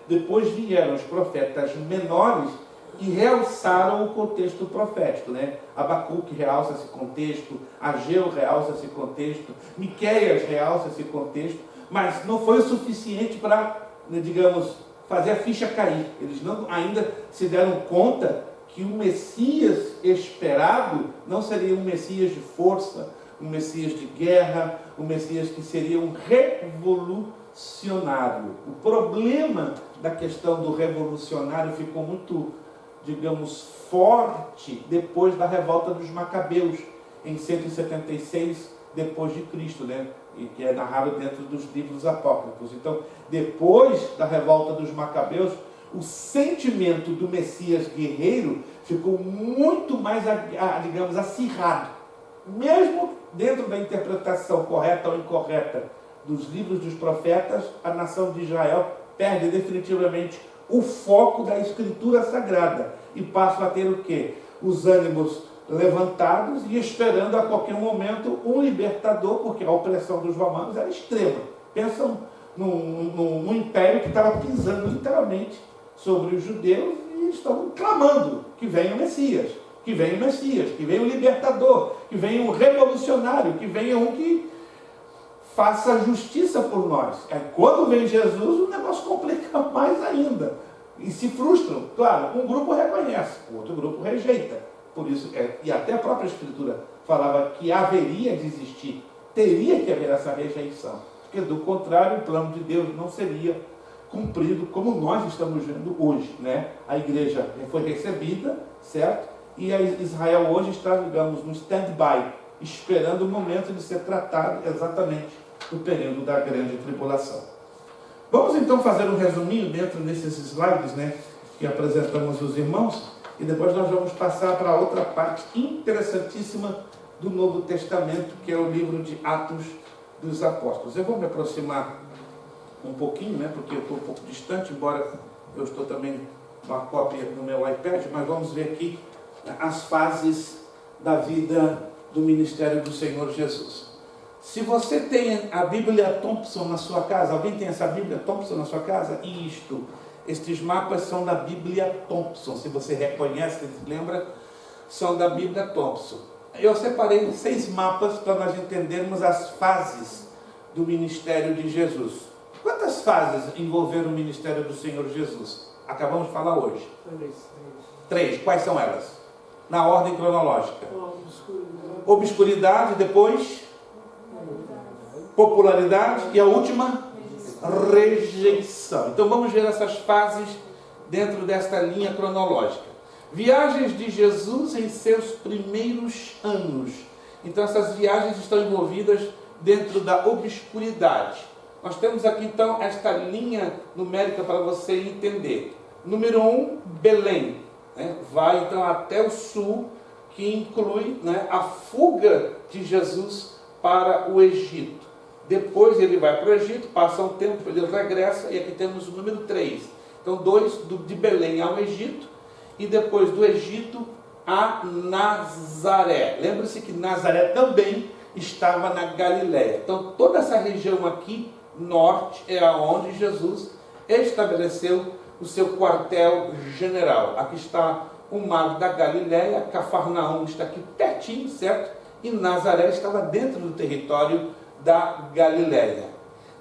depois vieram os profetas menores e realçaram o contexto profético, né? Abacuque realça esse contexto, Ageu realça esse contexto, Miqueias realça esse contexto, mas não foi o suficiente para, digamos, fazer a ficha cair. Eles não ainda se deram conta que o Messias esperado não seria um Messias de força, um Messias de guerra, um Messias que seria um revolucionário. O problema da questão do revolucionário ficou muito, digamos, forte depois da revolta dos Macabeus, em 176 depois de Cristo, né? E que é narrado dentro dos livros apócrifos. Então, depois da revolta dos Macabeus, o sentimento do Messias guerreiro ficou muito mais, digamos, acirrado. Mesmo dentro da interpretação correta ou incorreta dos livros dos profetas, a nação de Israel perde definitivamente o foco da Escritura Sagrada e passa a ter o quê? Os ânimos levantados e esperando a qualquer momento um libertador, porque a opressão dos romanos era extrema. Pensam num império que estava pisando literalmente sobre os judeus e estão clamando que venha o Messias, que venha o Messias, que venha o libertador, que venha o revolucionário, que venha um que faça justiça por nós. Quando vem Jesus, o negócio complica mais ainda. E se frustram. Claro, um grupo reconhece, o outro grupo rejeita. Por isso, e até a própria Escritura falava que haveria de existir, teria que haver essa rejeição. Porque do contrário, o plano de Deus não seria cumprido como nós estamos vendo hoje, né? A igreja foi recebida, certo? E a Israel hoje está, digamos, no stand-by, esperando o momento de ser tratado exatamente no período da grande tribulação. Vamos então fazer um resuminho dentro desses slides, né, que apresentamos aos irmãos, e depois nós vamos passar para outra parte interessantíssima do Novo Testamento, que é o livro de Atos dos Apóstolos. Eu vou me aproximar um pouquinho, né, porque eu estou um pouco distante, embora eu estou também com a cópia no meu iPad, mas vamos ver aqui as fases da vida do ministério do Senhor Jesus. Se você tem a Bíblia Thompson na sua casa, alguém tem essa Bíblia Thompson na sua casa? Estes mapas são da Bíblia Thompson, se você reconhece, se lembra, são da Bíblia Thompson. Eu separei 6 mapas para nós entendermos as fases do ministério de Jesus. Quantas fases envolveram o ministério do Senhor Jesus? Acabamos de falar hoje. 3. Quais são elas? Na ordem cronológica. Obscuridade, depois popularidade e a última, rejeição. Então vamos ver essas fases dentro desta linha cronológica. Viagens de Jesus em seus primeiros anos. Então essas viagens estão envolvidas dentro da obscuridade. Nós temos aqui então esta linha numérica para você entender. Número 1, Belém, né? Vai então até o sul, que inclui, né, a fuga de Jesus para o Egito. Depois ele vai para o Egito, passa um tempo, ele regressa, e aqui temos o número 3. Então 2, de Belém ao Egito, e depois do Egito a Nazaré. Lembre-se que Nazaré também estava na Galiléia. Então, toda essa região aqui, norte, é onde Jesus estabeleceu o seu quartel-general. Aqui está o mar da Galiléia, Cafarnaum está aqui pertinho, certo? E Nazaré estava dentro do território da Galiléia.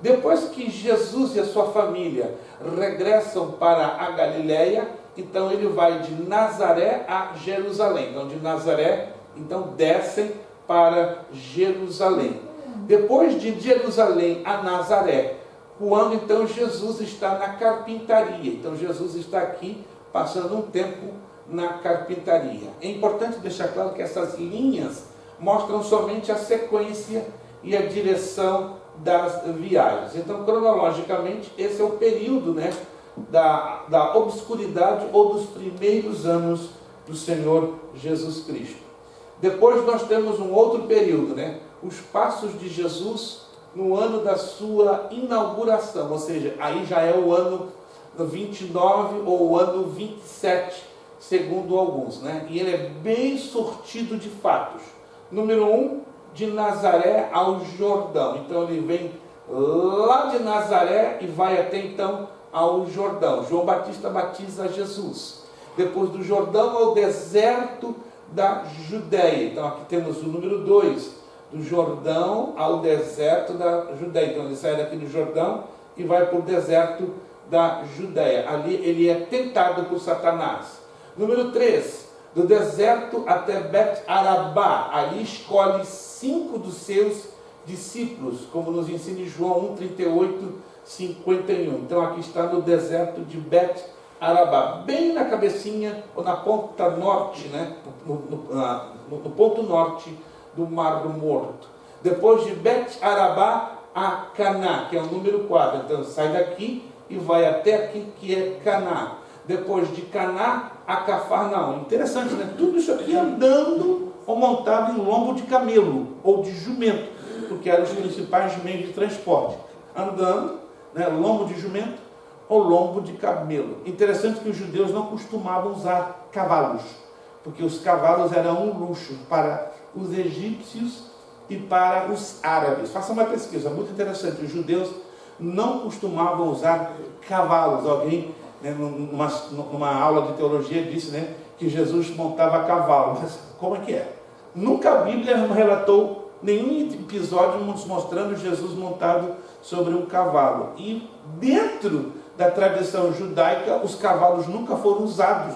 Depois que Jesus e a sua família regressam para a Galiléia, então ele vai de Nazaré a Jerusalém. Então, de Nazaré, então descem para Jerusalém. Depois de Jerusalém a Nazaré, quando então Jesus está na carpintaria. Então Jesus está aqui passando um tempo na carpintaria. É importante deixar claro que essas linhas mostram somente a sequência e a direção das viagens. Então, cronologicamente, esse é o período, né, da obscuridade ou dos primeiros anos do Senhor Jesus Cristo. Depois nós temos um outro período, né, os passos de Jesus no ano da sua inauguração, ou seja, aí já é o ano 29 ou o ano 27, segundo alguns, né? E ele é bem sortido de fatos. Número 1, de Nazaré ao Jordão. Então ele vem lá de Nazaré e vai até então ao Jordão. João Batista batiza Jesus. Depois do Jordão ao deserto da Judéia. Então aqui temos o número 2, do Jordão ao deserto da Judéia. Então ele sai daqui do Jordão e vai para o deserto da Judéia. Ali ele é tentado por Satanás. Número 3, do deserto até Bet-Arabá. Ali escolhe 5 dos seus discípulos, como nos ensina João 1, 38, 51. Então aqui está no deserto de Bet-Arabá, bem na cabecinha, ou na ponta norte, né? no ponto norte do Mar Morto. Depois de Bet-Arabá a Caná, que é o número 4. Então sai daqui e vai até aqui, que é Caná. Depois de Caná a Cafarnaum. Interessante, né? Tudo isso aqui andando ou montado em lombo de camelo ou de jumento, porque eram os principais meios de transporte. Andando, né? Lombo de jumento ou lombo de camelo. Interessante que os judeus não costumavam usar cavalos, porque os cavalos eram um luxo para os egípcios e para os árabes. Faça uma pesquisa, muito interessante. Os judeus não costumavam usar cavalos. Alguém, né, numa aula de teologia, disse, né, que Jesus montava a cavalo. Mas como é que é? Nunca a Bíblia relatou nenhum episódio nos mostrando Jesus montado sobre um cavalo. E dentro da tradição judaica, os cavalos nunca foram usados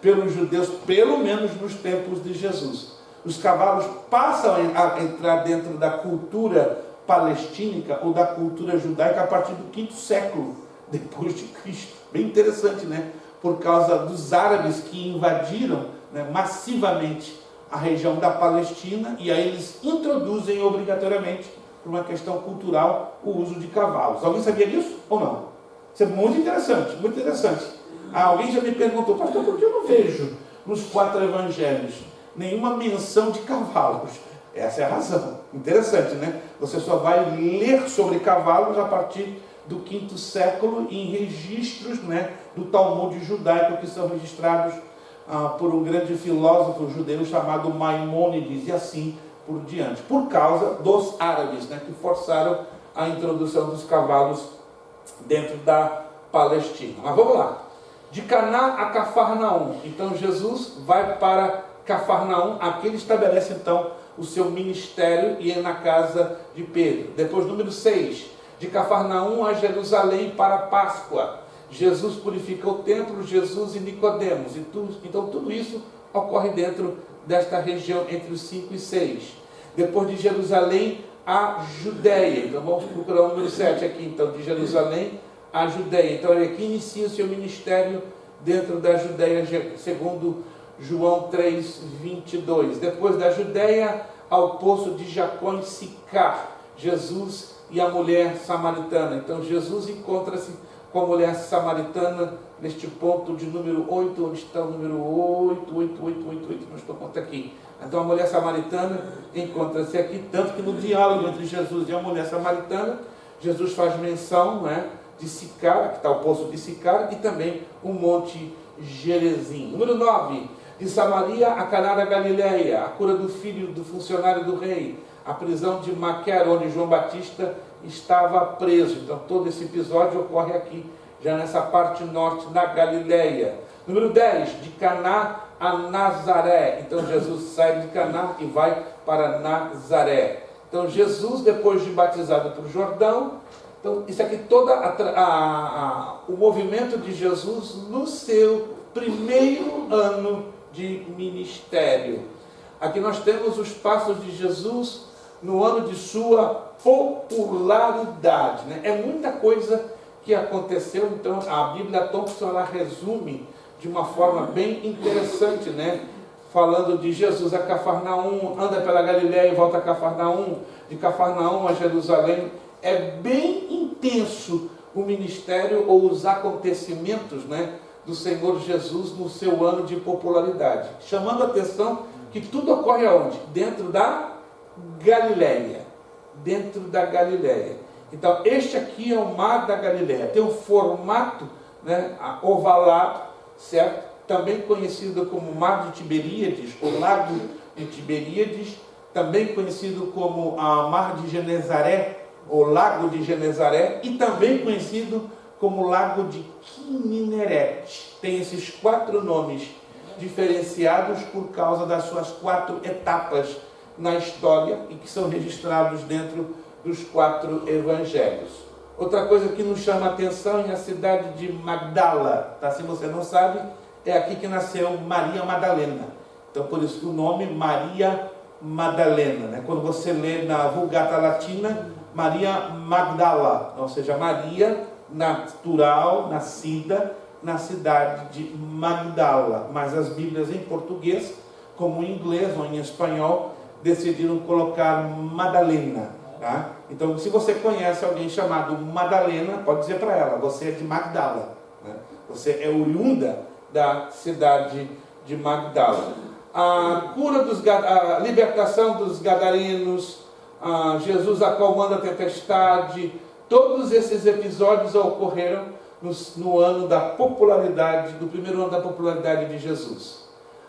pelos judeus, pelo menos nos tempos de Jesus. Os cavalos passam a entrar dentro da cultura palestínica ou da cultura judaica a partir do 5º século depois de Cristo. Bem interessante, né? Por causa dos árabes que invadiram, né, massivamente a região da Palestina, e aí eles introduzem obrigatoriamente, por uma questão cultural, o uso de cavalos. Alguém sabia disso ou não? Isso é muito interessante, muito interessante. Alguém já me perguntou, pastor, por que eu não vejo nos 4 evangelhos nenhuma menção de cavalos? Essa é a razão. Interessante, né? Você só vai ler sobre cavalos a partir do 5º século em registros, né, do Talmud judaico, que são registrados por um grande filósofo judeu chamado Maimônides, e assim por diante, por causa dos árabes, né, que forçaram a introdução dos cavalos dentro da Palestina. Mas vamos lá. De Caná a Cafarnaum. Então Jesus vai para Cafarnaum. Aqui ele estabelece então o seu ministério e é na casa de Pedro. Depois, número 6, de Cafarnaum a Jerusalém para a Páscoa. Jesus purifica o templo, Jesus e Nicodemos. Então tudo isso ocorre dentro desta região entre os 5 e 6. Depois de Jerusalém a Judéia. Então vamos procurar o número 7 aqui. Então, de Jerusalém a Judéia. Então ele aqui inicia o seu ministério dentro da Judéia, segundo João 3, 22. Depois da Judéia ao poço de Jacó em Sicar, Jesus e a mulher samaritana. Então Jesus encontra-se com a mulher samaritana neste ponto de número 8, onde está o número 8, não estou contando aqui. Então a mulher samaritana encontra-se aqui, tanto que no diálogo entre Jesus e a mulher samaritana, Jesus faz menção, né, de Sicar, que está o poço de Sicar, e também o monte Gerezim. Número 9, de Samaria a Caná da Galileia, a cura do filho do funcionário do rei, a prisão de Maquer, onde João Batista estava preso. Então todo esse episódio ocorre aqui, já nessa parte norte da Galileia. Número 10, de Caná a Nazaré. Então Jesus sai de Caná e vai para Nazaré. Então Jesus, depois de batizado por Jordão, então isso aqui todo o movimento de Jesus no seu primeiro ano de ministério. Aqui nós temos os passos de Jesus no ano de sua popularidade, né? É muita coisa que aconteceu, então a Bíblia Thompson ela resume de uma forma bem interessante, né? Falando de Jesus a Cafarnaum, anda pela Galileia e volta a Cafarnaum, de Cafarnaum a Jerusalém. É bem intenso o ministério ou os acontecimentos, né, do Senhor Jesus no seu ano de popularidade. Chamando a atenção que tudo ocorre aonde? Dentro da Galileia. Dentro da Galileia. Então, este aqui é o Mar da Galileia. Tem um formato, né, ovalado, certo? Também conhecido como Mar de Tiberíades, ou Lago de Tiberíades, também conhecido como a Mar de Genezaré, ou Lago de Genezaré, e também conhecido como Lago de Quinineret. Tem esses 4 nomes diferenciados por causa das suas 4 etapas na história e que são registrados dentro dos 4 evangelhos. Outra coisa que nos chama a atenção é a cidade de Magdala. Tá? Se você não sabe, é aqui que nasceu Maria Madalena. Então, por isso o nome Maria Madalena. Né? Quando você lê na Vulgata Latina, Maria Magdala, ou seja, Maria natural, nascida na cidade de Magdala. Mas as Bíblias em português, como em inglês ou em espanhol, decidiram colocar Madalena. Tá? Então, se você conhece alguém chamado Madalena, pode dizer para ela, você é de Magdala. Né? Você é oriunda da cidade de Magdala. A libertação dos gadarenos, Jesus acalmando a tempestade, todos esses episódios ocorreram no ano da popularidade, do primeiro ano da popularidade de Jesus.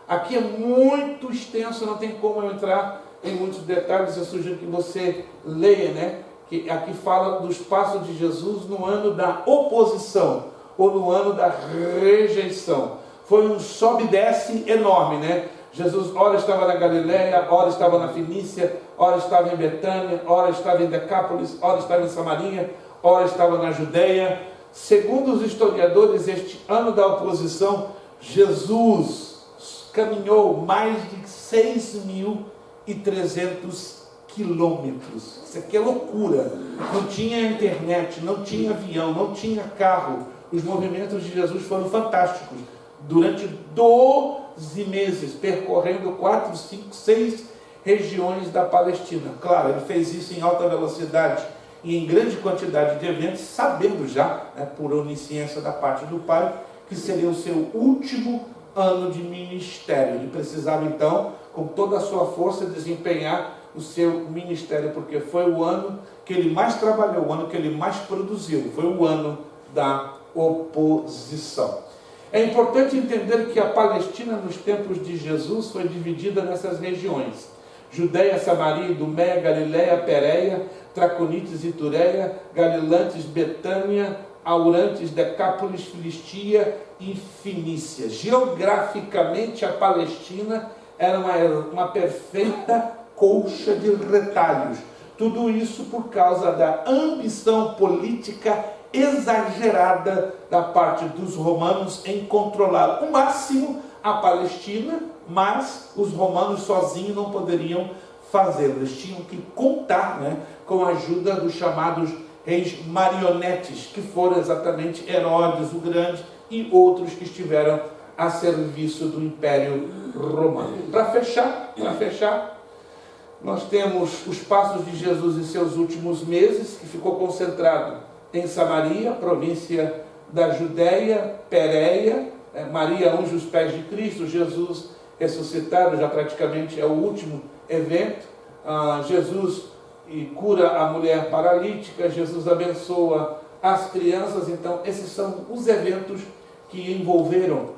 Aqui é muito extenso, não tem como eu entrar em muitos detalhes, eu sugiro que você leia, né? Que aqui fala dos passos de Jesus no ano da oposição, ou no ano da rejeição. Foi um sobe e desce enorme, né? Jesus, ora estava na Galileia, ora estava na Fenícia, ora estava em Betânia, ora estava em Decápolis, ora estava em Samaria, ora estava na Judeia. Segundo os historiadores, este ano da oposição, Jesus caminhou mais de 6.300 quilômetros. Isso aqui é loucura. Não tinha internet, não tinha avião, não tinha carro. Os movimentos de Jesus foram fantásticos. Durante 12 meses, percorrendo 4, 5, 6 regiões da Palestina. Claro, ele fez isso em alta velocidade e em grande quantidade de eventos, sabendo já, né, por onisciência da parte do Pai, que seria o seu último ano de ministério. Ele precisava, então, com toda a sua força, desempenhar o seu ministério, porque foi o ano que ele mais trabalhou, o ano que ele mais produziu, foi o ano da oposição. É importante entender que a Palestina, nos tempos de Jesus, foi dividida nessas regiões: Judeia, Samaria, Idumeia, Galileia, Pérea, Traconites e Tureia, Galilantes, Betânia, Aurantes, Decápolis, Filistia e Fenícia. Geograficamente, a Palestina era uma perfeita colcha de retalhos. Tudo isso por causa da ambição política exagerada da parte dos romanos em controlar o máximo a Palestina, mas os romanos sozinhos não poderiam fazê-lo. Eles tinham que contar, né, com a ajuda dos chamados reis marionetes, que foram exatamente Herodes o Grande e outros que estiveram a serviço do Império Romano. Para fechar, nós temos os passos de Jesus em seus últimos meses, que ficou concentrado em Samaria, província da Judeia, Pérea. Maria unge os pés de Cristo, Jesus ressuscitado, já praticamente é o último evento. Jesus cura a mulher paralítica, Jesus abençoa as crianças. Então, esses são os eventos que envolveram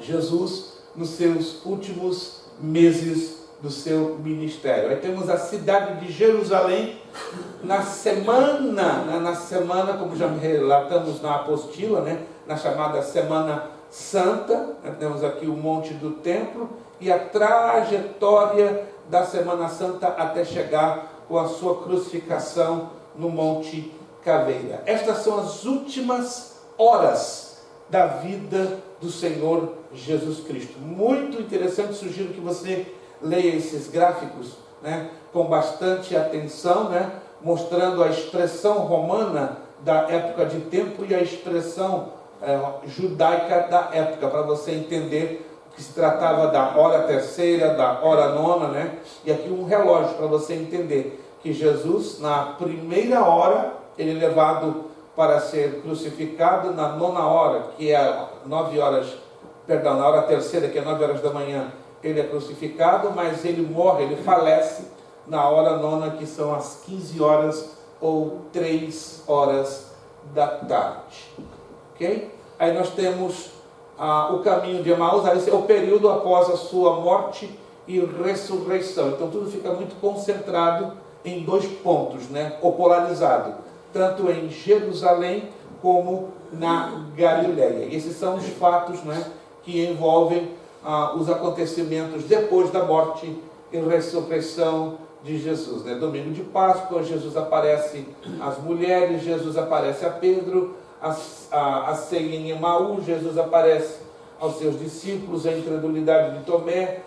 Jesus nos seus últimos meses do seu ministério. Aí temos a cidade de Jerusalém na semana, como já relatamos na apostila, né? Na chamada Semana Santa, né? Temos aqui o Monte do Templo e a trajetória da Semana Santa até chegar com a sua crucificação no Monte Caveira. Estas são as últimas horas da vida do Senhor Jesus Cristo. Muito interessante, sugiro que você leia esses gráficos, né, com bastante atenção, né, mostrando a expressão romana da época de tempo e a expressão judaica da época, para você entender que se tratava da hora terceira, da hora nona, né? E aqui um relógio para você entender que Jesus, na primeira hora, ele é levado para ser crucificado, na nona hora, que é 9 horas, perdão, na hora terceira, que é 9 horas da manhã, ele é crucificado, mas ele morre, ele falece na hora nona, que são as 15 horas ou 3 horas da tarde. Ok? Aí nós temos o caminho de Emaús, esse é o período após a sua morte e ressurreição. Então tudo fica muito concentrado em 2 pontos, né? Ou polarizado, tanto em Jerusalém como na Galileia. Esses são os fatos, né, que envolvem os acontecimentos depois da morte e ressurreição de Jesus, né? Domingo de Páscoa, Jesus aparece às mulheres, Jesus aparece a Pedro, a ceia em Emaús, Jesus aparece aos seus discípulos, a incredulidade de Tomé,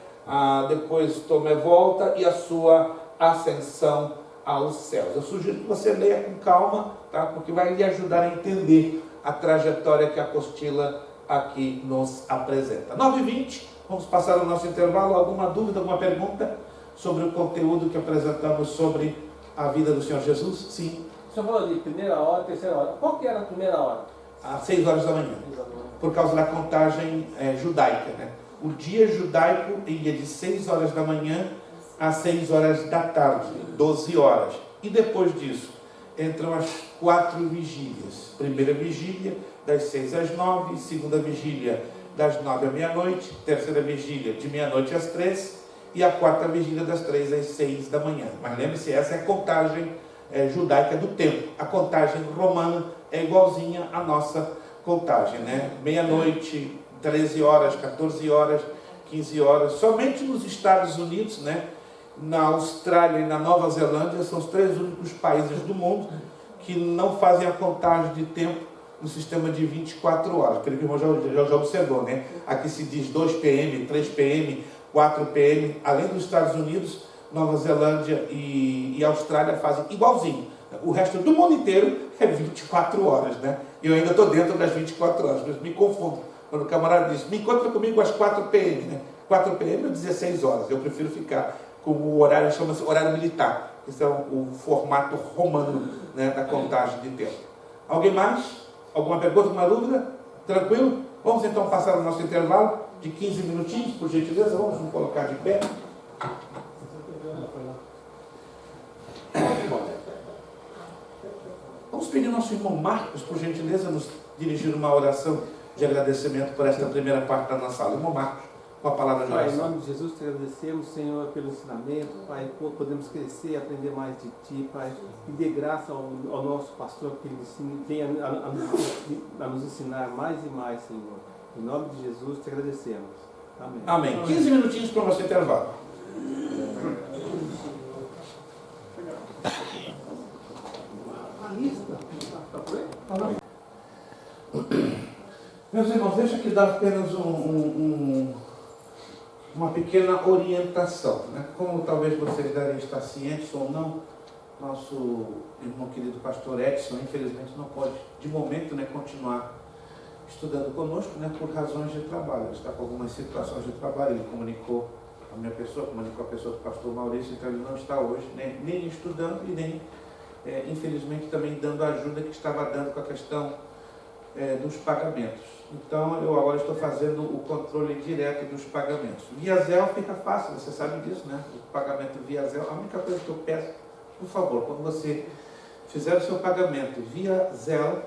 depois Tomé volta e a sua ascensão aos céus. Eu sugiro que você leia com calma, tá? Porque vai lhe ajudar a entender a trajetória que a apostila aqui nos apresenta. 9h20, vamos passar o nosso intervalo. Alguma dúvida, alguma pergunta sobre o conteúdo que apresentamos sobre a vida do Senhor Jesus? Sim. O senhor falou de primeira hora, terceira hora. Qual que era a primeira hora? Às 6 horas da manhã, por causa da contagem judaica, né? O dia judaico ia de 6 horas da manhã às 6 horas da tarde, 12 horas. E depois disso, entram as 4 vigílias. Primeira vigília, das 6 às 9, segunda vigília, das 9 à meia-noite, terceira vigília, de meia-noite às 3, e a quarta vigília, das 3 às 6 da manhã. Mas lembre-se, essa é a contagem judaica do tempo. A contagem romana é igualzinha à nossa contagem, né? Meia-noite, 13 horas, 14 horas, 15 horas. Somente nos Estados Unidos, né, na Austrália e na Nova Zelândia, são os 3 únicos países do mundo que não fazem a contagem de tempo no sistema de 24 horas. Aquele que o irmão já observou, né? Aqui se diz 2 PM, 3 PM, 4 PM. Além dos Estados Unidos, Nova Zelândia e Austrália fazem igualzinho. O resto do mundo inteiro é 24 horas, né? E eu ainda estou dentro das 24 horas, mas me confundo. Quando o camarada diz, me encontra comigo às 4 PM, né? 4 PM é 16 horas. Eu prefiro ficar com o horário, chama-se horário militar. Esse é o formato romano, né, da contagem de tempo. Alguém mais? Alguma pergunta, alguma dúvida? Tranquilo? Vamos então passar o nosso intervalo de 15 minutinhos, por gentileza. Vamos nos colocar de pé. Vamos pedir ao nosso irmão Marcos, por gentileza, nos dirigir uma oração de agradecimento por esta primeira parte da nossa aula. Irmão Marcos, com a palavra de oração. Pai, em nome de Jesus, te agradecemos, Senhor, pelo ensinamento. Pai, podemos crescer e aprender mais de Ti, Pai. E dê graça ao nosso pastor, que ele venha a nos ensinar mais e mais, Senhor. Em nome de Jesus, te agradecemos. Amém. Amém. 15 minutinhos para o nosso intervalo. Meus irmãos, deixa aqui dar apenas uma pequena orientação, né? Como talvez vocês devem estar cientes ou não, nosso irmão querido pastor Edson, infelizmente, não pode, de momento, né, continuar estudando conosco, né, por razões de trabalho. Ele está com algumas situações de trabalho. Ele comunicou a minha pessoa, comunicou a pessoa do pastor Maurício, então ele não está hoje, né, nem estudando e nem, infelizmente, também dando a ajuda que estava dando com a questão dos pagamentos. Então, eu agora estou fazendo o controle direto dos pagamentos. Via Zelle fica fácil, você sabe disso, né? O pagamento via Zelle. A única coisa que eu peço, por favor, quando você fizer o seu pagamento via Zelle,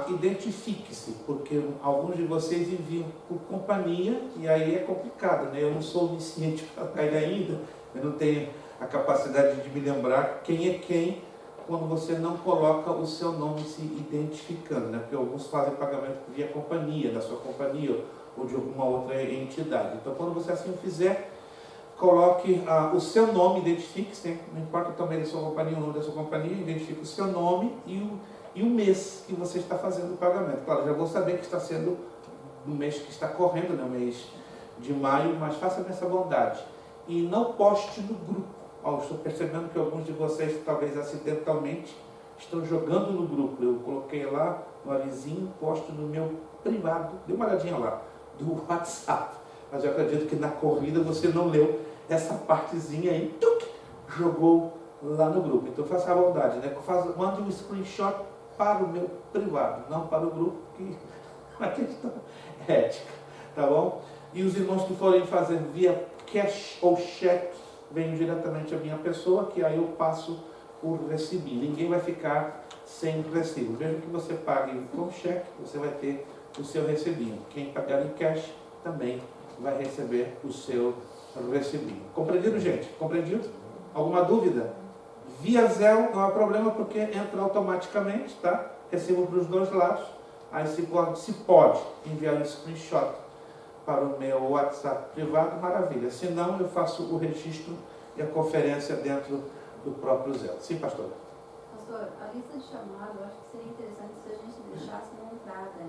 identifique-se, porque alguns de vocês enviam por companhia e aí é complicado, né? Eu não sou onisciente para cair ainda, eu não tenho a capacidade de me lembrar quem é quem quando você não coloca o seu nome se identificando, né? Porque alguns fazem pagamento via companhia, da sua companhia ou de alguma outra entidade. Então, quando você assim fizer, coloque o seu nome, identifique-se, né? Não importa o tamanho da sua companhia, o nome da sua companhia, identifique o seu nome e o mês que você está fazendo o pagamento. Claro, já vou saber que está sendo no mês que está correndo, né? O mês de maio, mas faça-me essa bondade. E não poste no grupo. Estou percebendo que alguns de vocês, talvez acidentalmente, estão jogando no grupo. Eu coloquei lá no avisinho, posto no meu privado, dê uma olhadinha lá, do WhatsApp. Mas eu acredito que na corrida você não leu essa partezinha aí, jogou lá no grupo. Então faça a bondade, né? Mande um screenshot para o meu privado, não para o grupo, que é uma questão ética, tá bom? E os irmãos que forem fazer via cash ou cheque, venham diretamente à minha pessoa, que aí eu passo por receber. Ninguém vai ficar sem recibo. Mesmo que você pague com cheque, você vai ter o seu recebinho. Quem pagar em cash também vai receber o seu recebinho. Compreendido, gente? Compreendido? Alguma dúvida? Via Zelle não há problema, porque entra automaticamente, tá? Recebo para os dois lados. Aí se pode enviar um screenshot para o meu WhatsApp privado, maravilha. Se não, eu faço o registro e a conferência dentro do próprio Zelle. Sim, pastor? Pastor, a lista de chamado, eu acho que seria interessante se a gente deixasse na entrada, né?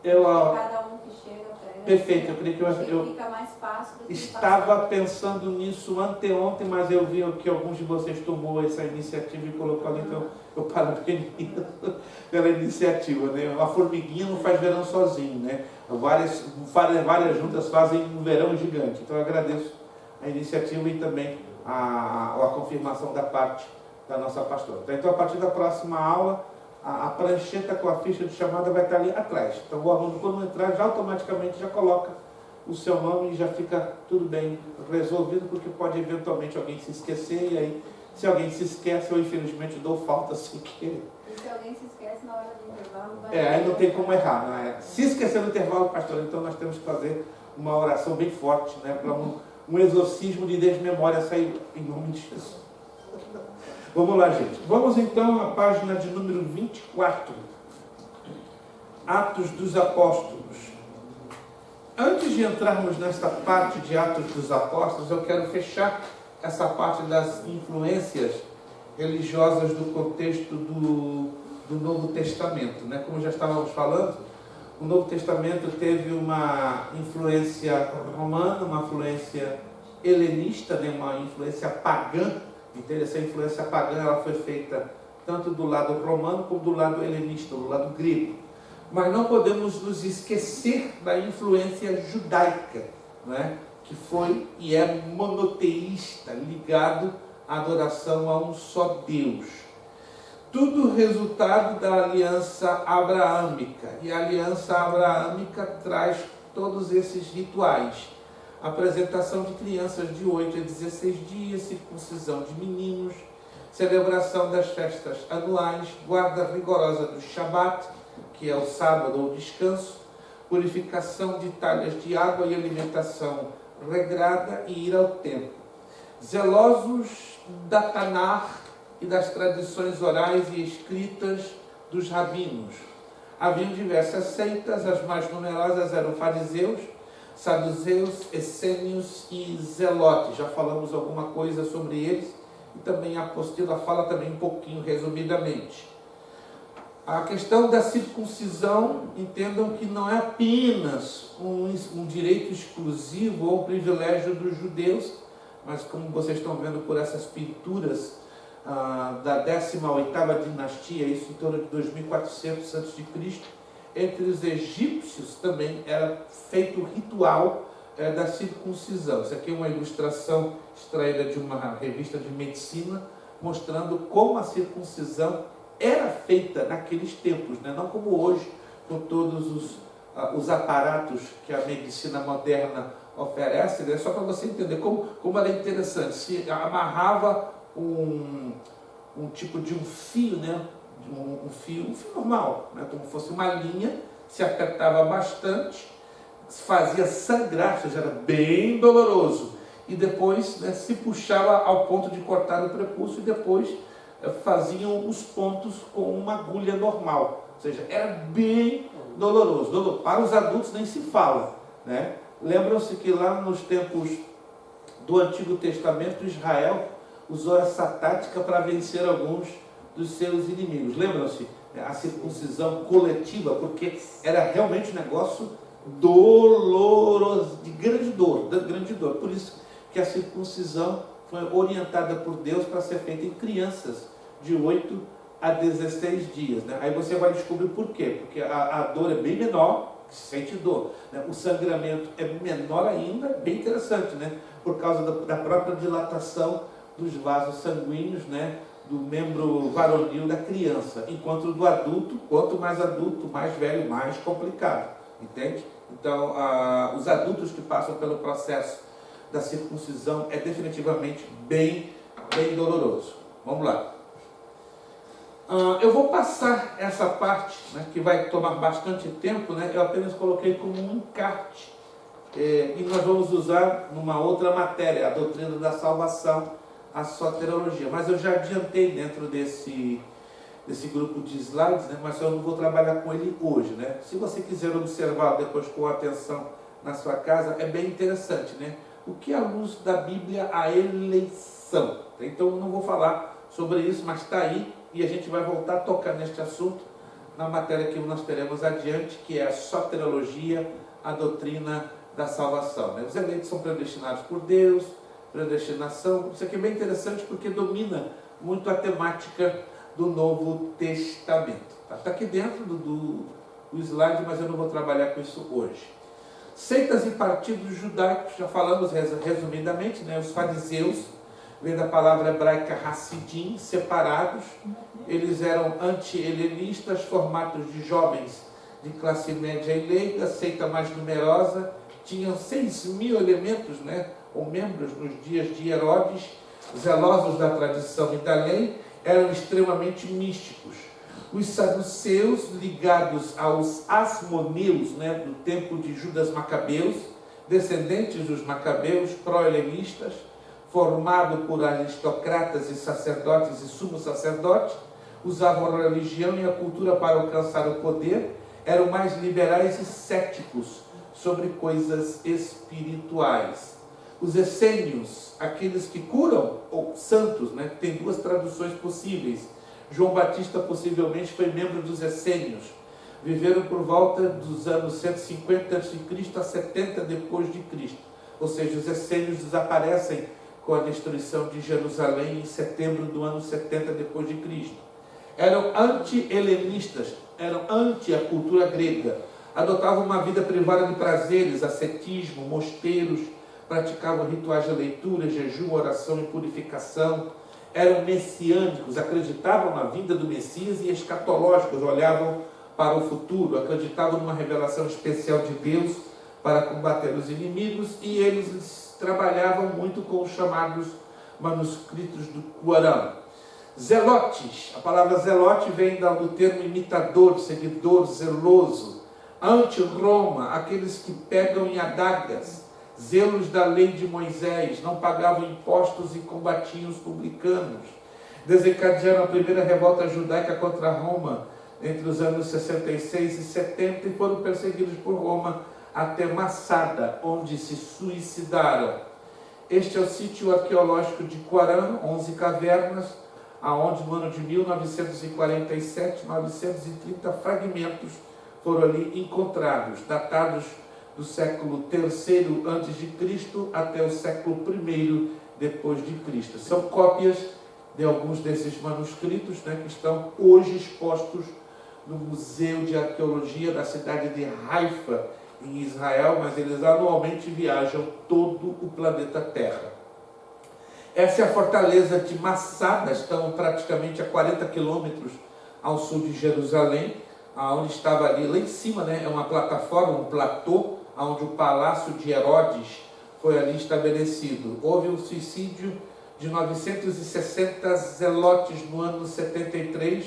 Cada um que chega pega. Perfeito, eu creio que eu fica mais fácil do que estava pensando nisso anteontem, mas eu vi que alguns de vocês tomou essa iniciativa e colocou ali, então eu parabenizo pela iniciativa, né? A formiguinha não faz verão sozinho, né? Várias juntas fazem um verão gigante. Então eu agradeço a iniciativa e também a confirmação da parte da nossa pastora. Então a partir da próxima aula, a prancheta com a ficha de chamada vai estar ali atrás. Então o aluno, quando entrar, já automaticamente já coloca o seu nome e já fica tudo bem resolvido, porque pode eventualmente alguém se esquecer, e aí se alguém se esquece, eu infelizmente dou falta sem querer. E se alguém se esquece na hora do intervalo, não vai aí não tem como errar, não é? Se esquecer no intervalo, pastor, então nós temos que fazer uma oração bem forte, né? Para um exorcismo de desmemória sair em nome de Jesus. Vamos lá, gente. Vamos então à página de número 24. Atos dos Apóstolos. Antes de entrarmos nesta parte de Atos dos Apóstolos, eu quero fechar essa parte das influências religiosas do contexto do Novo Testamento, né? Como já estávamos falando, o Novo Testamento teve uma influência romana, uma influência helenista, né? Uma influência pagã. Então essa influência pagã ela foi feita tanto do lado romano como do lado helenista, do lado grego. Mas não podemos nos esquecer da influência judaica, né? Que foi e é monoteísta, ligado à adoração a um só Deus. Tudo resultado da aliança abraâmica. E a aliança abraâmica traz todos esses rituais. Apresentação de crianças de 8 a 16 dias, circuncisão de meninos, celebração das festas anuais, guarda rigorosa do Shabat, que é o sábado ou descanso, purificação de talhas de água e alimentação regrada e ir ao templo. Zelosos da Tanar e das tradições orais e escritas dos rabinos. Haviam diversas seitas, as mais numerosas eram fariseus, saduceus, essênios e zelotes. Já falamos alguma coisa sobre eles e também a apostila fala também um pouquinho resumidamente. A questão da circuncisão, entendam que não é apenas um direito exclusivo ou um privilégio dos judeus, mas como vocês estão vendo por essas pinturas da 18ª dinastia, isso em torno de 2400 a.C., entre os egípcios também era feito o ritual da circuncisão. Isso aqui é uma ilustração extraída de uma revista de medicina, mostrando como a circuncisão era feita naqueles tempos, né? Não como hoje, com todos os aparatos que a medicina moderna oferece, né? Só para você entender como era interessante. Se amarrava um tipo de um fio, né? um fio normal, né? Como fosse uma linha, se apertava bastante, fazia sangrar, ou seja, era bem doloroso. E depois, né, se puxava ao ponto de cortar o prepúcio e depois faziam os pontos com uma agulha normal. Ou seja, era bem doloroso. Para os adultos nem se fala, né? Lembram-se que lá nos tempos do Antigo Testamento, Israel usou essa tática para vencer alguns dos seus inimigos. Lembram-se? A circuncisão coletiva, porque era realmente um negócio doloroso, de grande dor. Por isso que a circuncisão foi orientada por Deus para ser feita em crianças de 8 a 16 dias. Né? Aí você vai descobrir por quê. Porque a dor é bem menor, se sente dor. Né? O sangramento é menor ainda, bem interessante, né? Por causa da própria dilatação dos vasos sanguíneos, né? Do membro varonil da criança. Enquanto do adulto, quanto mais adulto, mais velho, mais complicado. Entende? Então, os adultos que passam pelo processo da circuncisão é definitivamente bem doloroso. Vamos lá. Eu vou passar essa parte, né, que vai tomar bastante tempo, né? Eu apenas coloquei como um encarte. E nós vamos usar numa outra matéria, a doutrina da salvação, a soteriologia. Mas eu já adiantei dentro desse grupo de slides, né? Mas eu não vou trabalhar com ele hoje, né? Se você quiser observar depois com atenção na sua casa, é bem interessante, né? O que é a luz da Bíblia a eleição? Então eu não vou falar sobre isso, mas está aí e a gente vai voltar a tocar neste assunto na matéria que nós teremos adiante, que é a soteriologia, a doutrina da salvação. Né? Os eleitos são predestinados por Deus, predestinação. Isso aqui é bem interessante porque domina muito a temática do Novo Testamento. Está aqui dentro do slide, mas eu não vou trabalhar com isso hoje. Seitas e partidos judaicos, já falamos resumidamente, né? Os fariseus, vem da palavra hebraica Hassidim, separados. Eles eram anti-helenistas, formados de jovens de classe média e leiga, seita mais numerosa, tinham 6.000 elementos, né, ou membros nos dias de Herodes, zelosos da tradição e da lei, eram extremamente místicos. Os saduceus, ligados aos asmoneus, né, do tempo de Judas Macabeus, descendentes dos macabeus, pró-helenistas, formado por aristocratas e sacerdotes e sumos sacerdotes, usavam a religião e a cultura para alcançar o poder, eram mais liberais e céticos sobre coisas espirituais. Os essênios, aqueles que curam, ou santos, né? Tem duas traduções possíveis. João Batista possivelmente foi membro dos essênios. Viveram por volta dos anos 150 a.C. a 70 depois de Cristo. Ou seja, os essênios desaparecem com a destruição de Jerusalém em setembro do ano 70 depois de Cristo. Eram anti-helenistas, eram anti a cultura grega. Adotavam uma vida privada de prazeres, ascetismo, mosteiros, praticavam rituais de leitura, jejum, oração e purificação. Eram messiânicos, acreditavam na vinda do Messias e escatológicos, olhavam para o futuro, acreditavam numa revelação especial de Deus para combater os inimigos, e eles trabalhavam muito com os chamados manuscritos do Corão. Zelotes, a palavra zelote vem do termo imitador, seguidor, zeloso. Anti-Roma, aqueles que pegam em adagas, zelos da lei de Moisés, não pagavam impostos e combatiam os publicanos. Desencadearam a primeira revolta judaica contra Roma entre os anos 66 e 70 e foram perseguidos por Roma até Massada, onde se suicidaram. Este é o sítio arqueológico de Qumran, 11 cavernas, aonde no ano de 1947, 930 fragmentos foram ali encontrados, datados do século III a.C. até o século I depois de Cristo. São cópias de alguns desses manuscritos, né, que estão hoje expostos no Museu de Arqueologia da cidade de Haifa, em Israel, mas eles anualmente viajam todo o planeta Terra. Essa é a fortaleza de Massada, estão praticamente a 40 quilômetros ao sul de Jerusalém, onde estava ali, lá em cima, né, é uma plataforma, um platô, onde o palácio de Herodes foi ali estabelecido. Houve um suicídio de 960 zelotes no ano 73,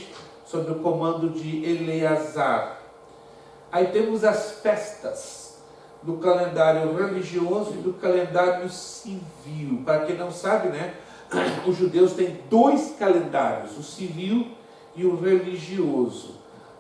sob o comando de Eleazar. Aí temos as festas do calendário religioso e do calendário civil. Para quem não sabe, né, os judeus têm dois calendários, o civil e o religioso.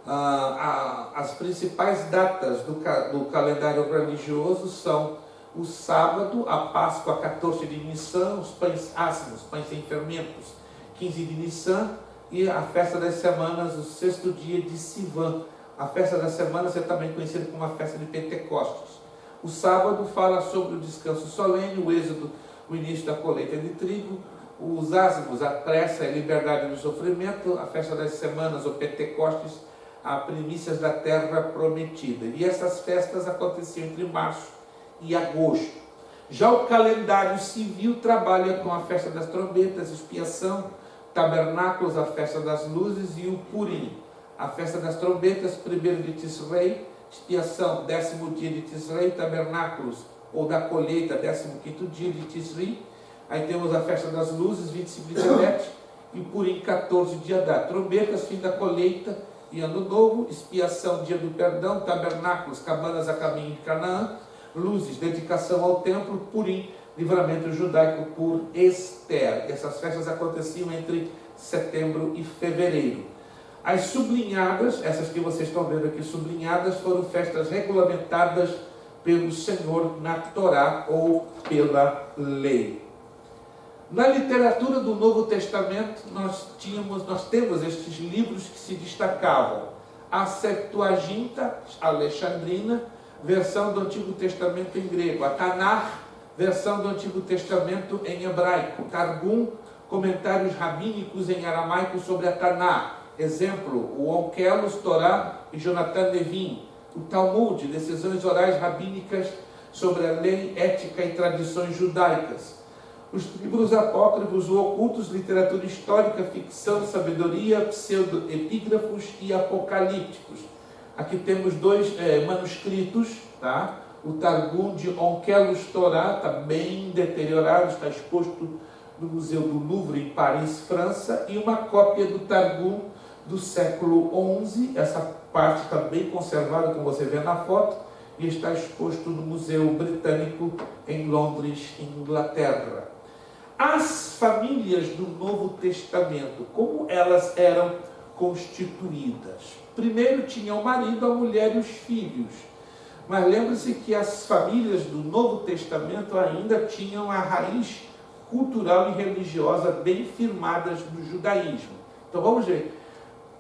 As principais datas do calendário religioso são o sábado, a Páscoa, 14 de Nissan, os pães ácimos, pães sem fermentos, 15 de Nissan, e a festa das semanas, o sexto dia de Sivan. A festa das semanas é também conhecida como a festa de Pentecostes. O sábado fala sobre o descanso solene, o êxodo, o início da colheita de trigo, os ázimos, a pressa e a liberdade do sofrimento, a festa das semanas, ou Pentecostes, a primícias da terra prometida. E essas festas aconteciam entre março e agosto. Já o calendário civil trabalha com a festa das trombetas, expiação, tabernáculos, a festa das luzes e o Purim. A festa das trombetas, 1º de Tisrei, expiação, 10º dia de Tisrei, tabernáculos ou da colheita, 15º dia de Tisrei. Aí temos a festa das luzes, 25 de Tebete, e Purim, 14 de Adar. Trombetas, fim da colheita e ano novo, expiação, dia do perdão, tabernáculos, cabanas a caminho de Canaã, luzes, dedicação ao templo, Purim, livramento judaico por Esther. Essas festas aconteciam entre setembro e fevereiro. As sublinhadas, essas que vocês estão vendo aqui sublinhadas, foram festas regulamentadas pelo Senhor na Torá ou pela lei. Na literatura do Novo Testamento, nós temos estes livros que se destacavam. A Septuaginta Alexandrina, versão do Antigo Testamento em grego. A Tanakh, versão do Antigo Testamento em hebraico. Targum, comentários rabínicos em aramaico sobre a Tanakh. Exemplo, o Onkelos, Torá e Jonathan Levin. O Talmud, decisões orais rabínicas sobre a lei, ética e tradições judaicas. Os livros apócrifos ou ocultos, literatura histórica, ficção, sabedoria, pseudo-epígrafos e apocalípticos. Aqui temos dois manuscritos, tá? O Targum de Onkelos Torá, está bem deteriorado, está exposto no Museu do Louvre, em Paris, França, e uma cópia do Targum do século XI. Essa parte está bem conservada, como você vê na foto, e está exposto no Museu Britânico, em Londres, Inglaterra. As famílias do Novo Testamento, como elas eram constituídas? Primeiro tinha o marido, a mulher e os filhos. Mas lembre-se que as famílias do Novo Testamento ainda tinham a raiz cultural e religiosa bem firmadas no judaísmo. Então vamos ver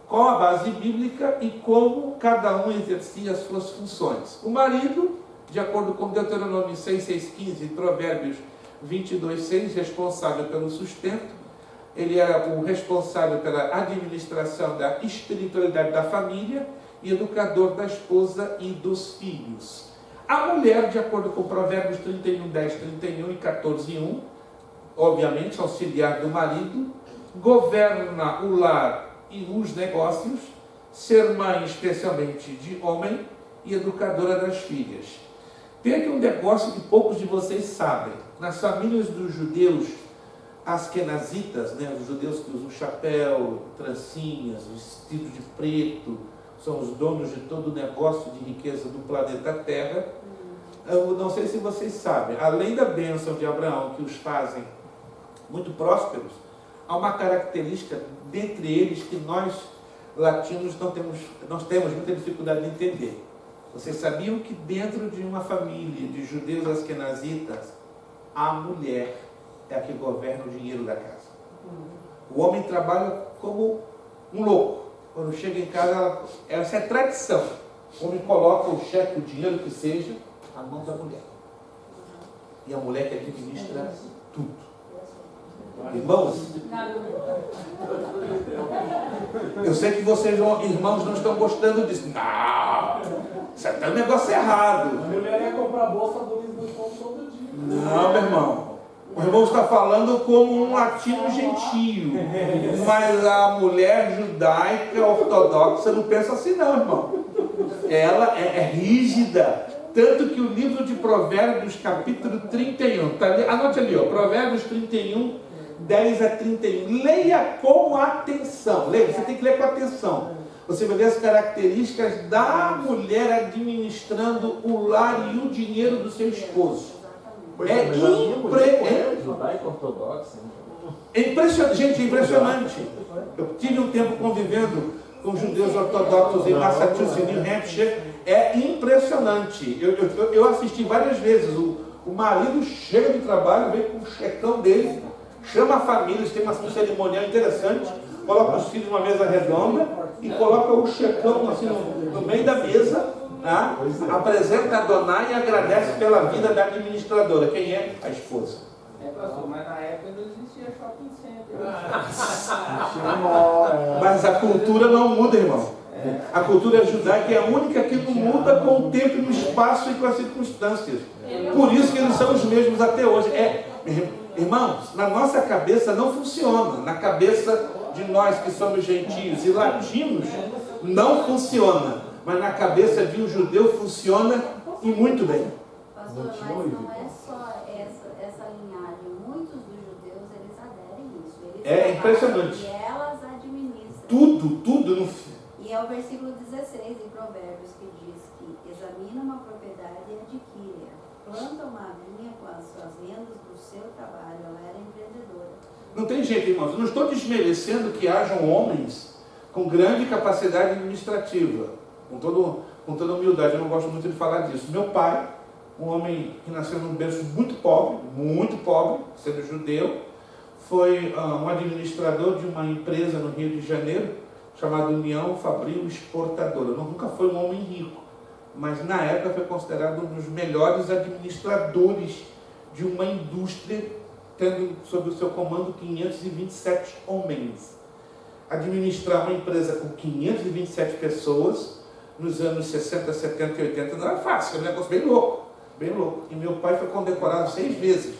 qual a base bíblica e como cada um exercia as suas funções. O marido, de acordo com Deuteronômio 6:6-15 e Provérbios 22:6, responsável pelo sustento. Ele era o responsável pela administração da espiritualidade da família e educador da esposa e dos filhos. A mulher, de acordo com Provérbios 31:10, 31 e 14:1, obviamente auxiliar do marido, governa o lar e os negócios, ser mãe especialmente de homem e educadora das filhas. Tem aqui um negócio que poucos de vocês sabem. Nas famílias dos judeus askenazitas, né, os judeus que usam chapéu, trancinhas, vestido de preto, são os donos de todo o negócio de riqueza do planeta Terra. Eu não sei se vocês sabem, além da bênção de Abraão, que os fazem muito prósperos, há uma característica dentre eles que nós, latinos, nós temos muita dificuldade de entender. Vocês sabiam que dentro de uma família de judeus askenazitas, a mulher é a que governa o dinheiro da casa. O homem trabalha como um louco. Quando chega em casa, essa é tradição. O homem coloca o cheque, o dinheiro que seja, na mão da mulher. E a mulher que administra tudo. Irmãos, eu sei que vocês, irmãos, não estão gostando disso. Não! Isso é um negócio errado. A mulher ia comprar a bolsa do Luiz do Pão todo dia. Não, meu irmão. O irmão está falando como um latino gentio. Mas a mulher judaica ortodoxa não pensa assim não, irmão. Ela é rígida. Tanto que o livro de Provérbios, capítulo 31, tá ali, anote ali, ó, Provérbios 31, 10 a 31. Leia com atenção. Leia, você tem que ler com atenção. Você vai ver as características da mulher administrando o lar e o dinheiro do seu esposo. É impressionante, gente, é impressionante. Eu tive um tempo convivendo com judeus ortodoxos em Massachusetts, New Hampshire. É impressionante. Eu assisti várias vezes. O marido chega do trabalho, vem com o checão dele, chama a família, eles têm um cerimonial interessante, coloca os filhos numa mesa redonda e coloca o checão assim no meio da mesa, tá? Apresenta a Adonai e agradece pela vida da administradora. Quem é? A esposa. Pastor, mas na época não existia shopping center. Mas a cultura não muda, irmão. A cultura judaica é a única que não muda com o tempo, no espaço e com as circunstâncias. Por isso que eles são os mesmos até hoje. Irmãos, na nossa cabeça não funciona. Na cabeça de nós que somos gentios e latinos, não funciona. Mas na cabeça de um judeu funciona e muito bem. Pastor, mas não é só essa linhagem. Muitos dos judeus, eles aderem a isso. Eles É impressionante. E elas administram. Tudo no fim. E é o versículo 16 em Provérbios que diz que examina uma propriedade e adquire-a. Planta uma vinha com as suas rendas do seu trabalho. Ela era empreendedora. Não tem jeito, irmãos. Eu não estou desmerecendo que hajam homens com grande capacidade administrativa. Com toda humildade, eu não gosto muito de falar disso. Meu pai, um homem que nasceu num berço muito pobre, sendo judeu, foi um administrador de uma empresa no Rio de Janeiro, chamada União Fabril Exportadora. Nunca foi um homem rico, mas na época foi considerado um dos melhores administradores de uma indústria, tendo sob o seu comando 527 homens. Administrar uma empresa com 527 pessoas nos anos 60, 70 e 80 não era fácil, era um negócio bem louco. E meu pai foi condecorado 6 vezes.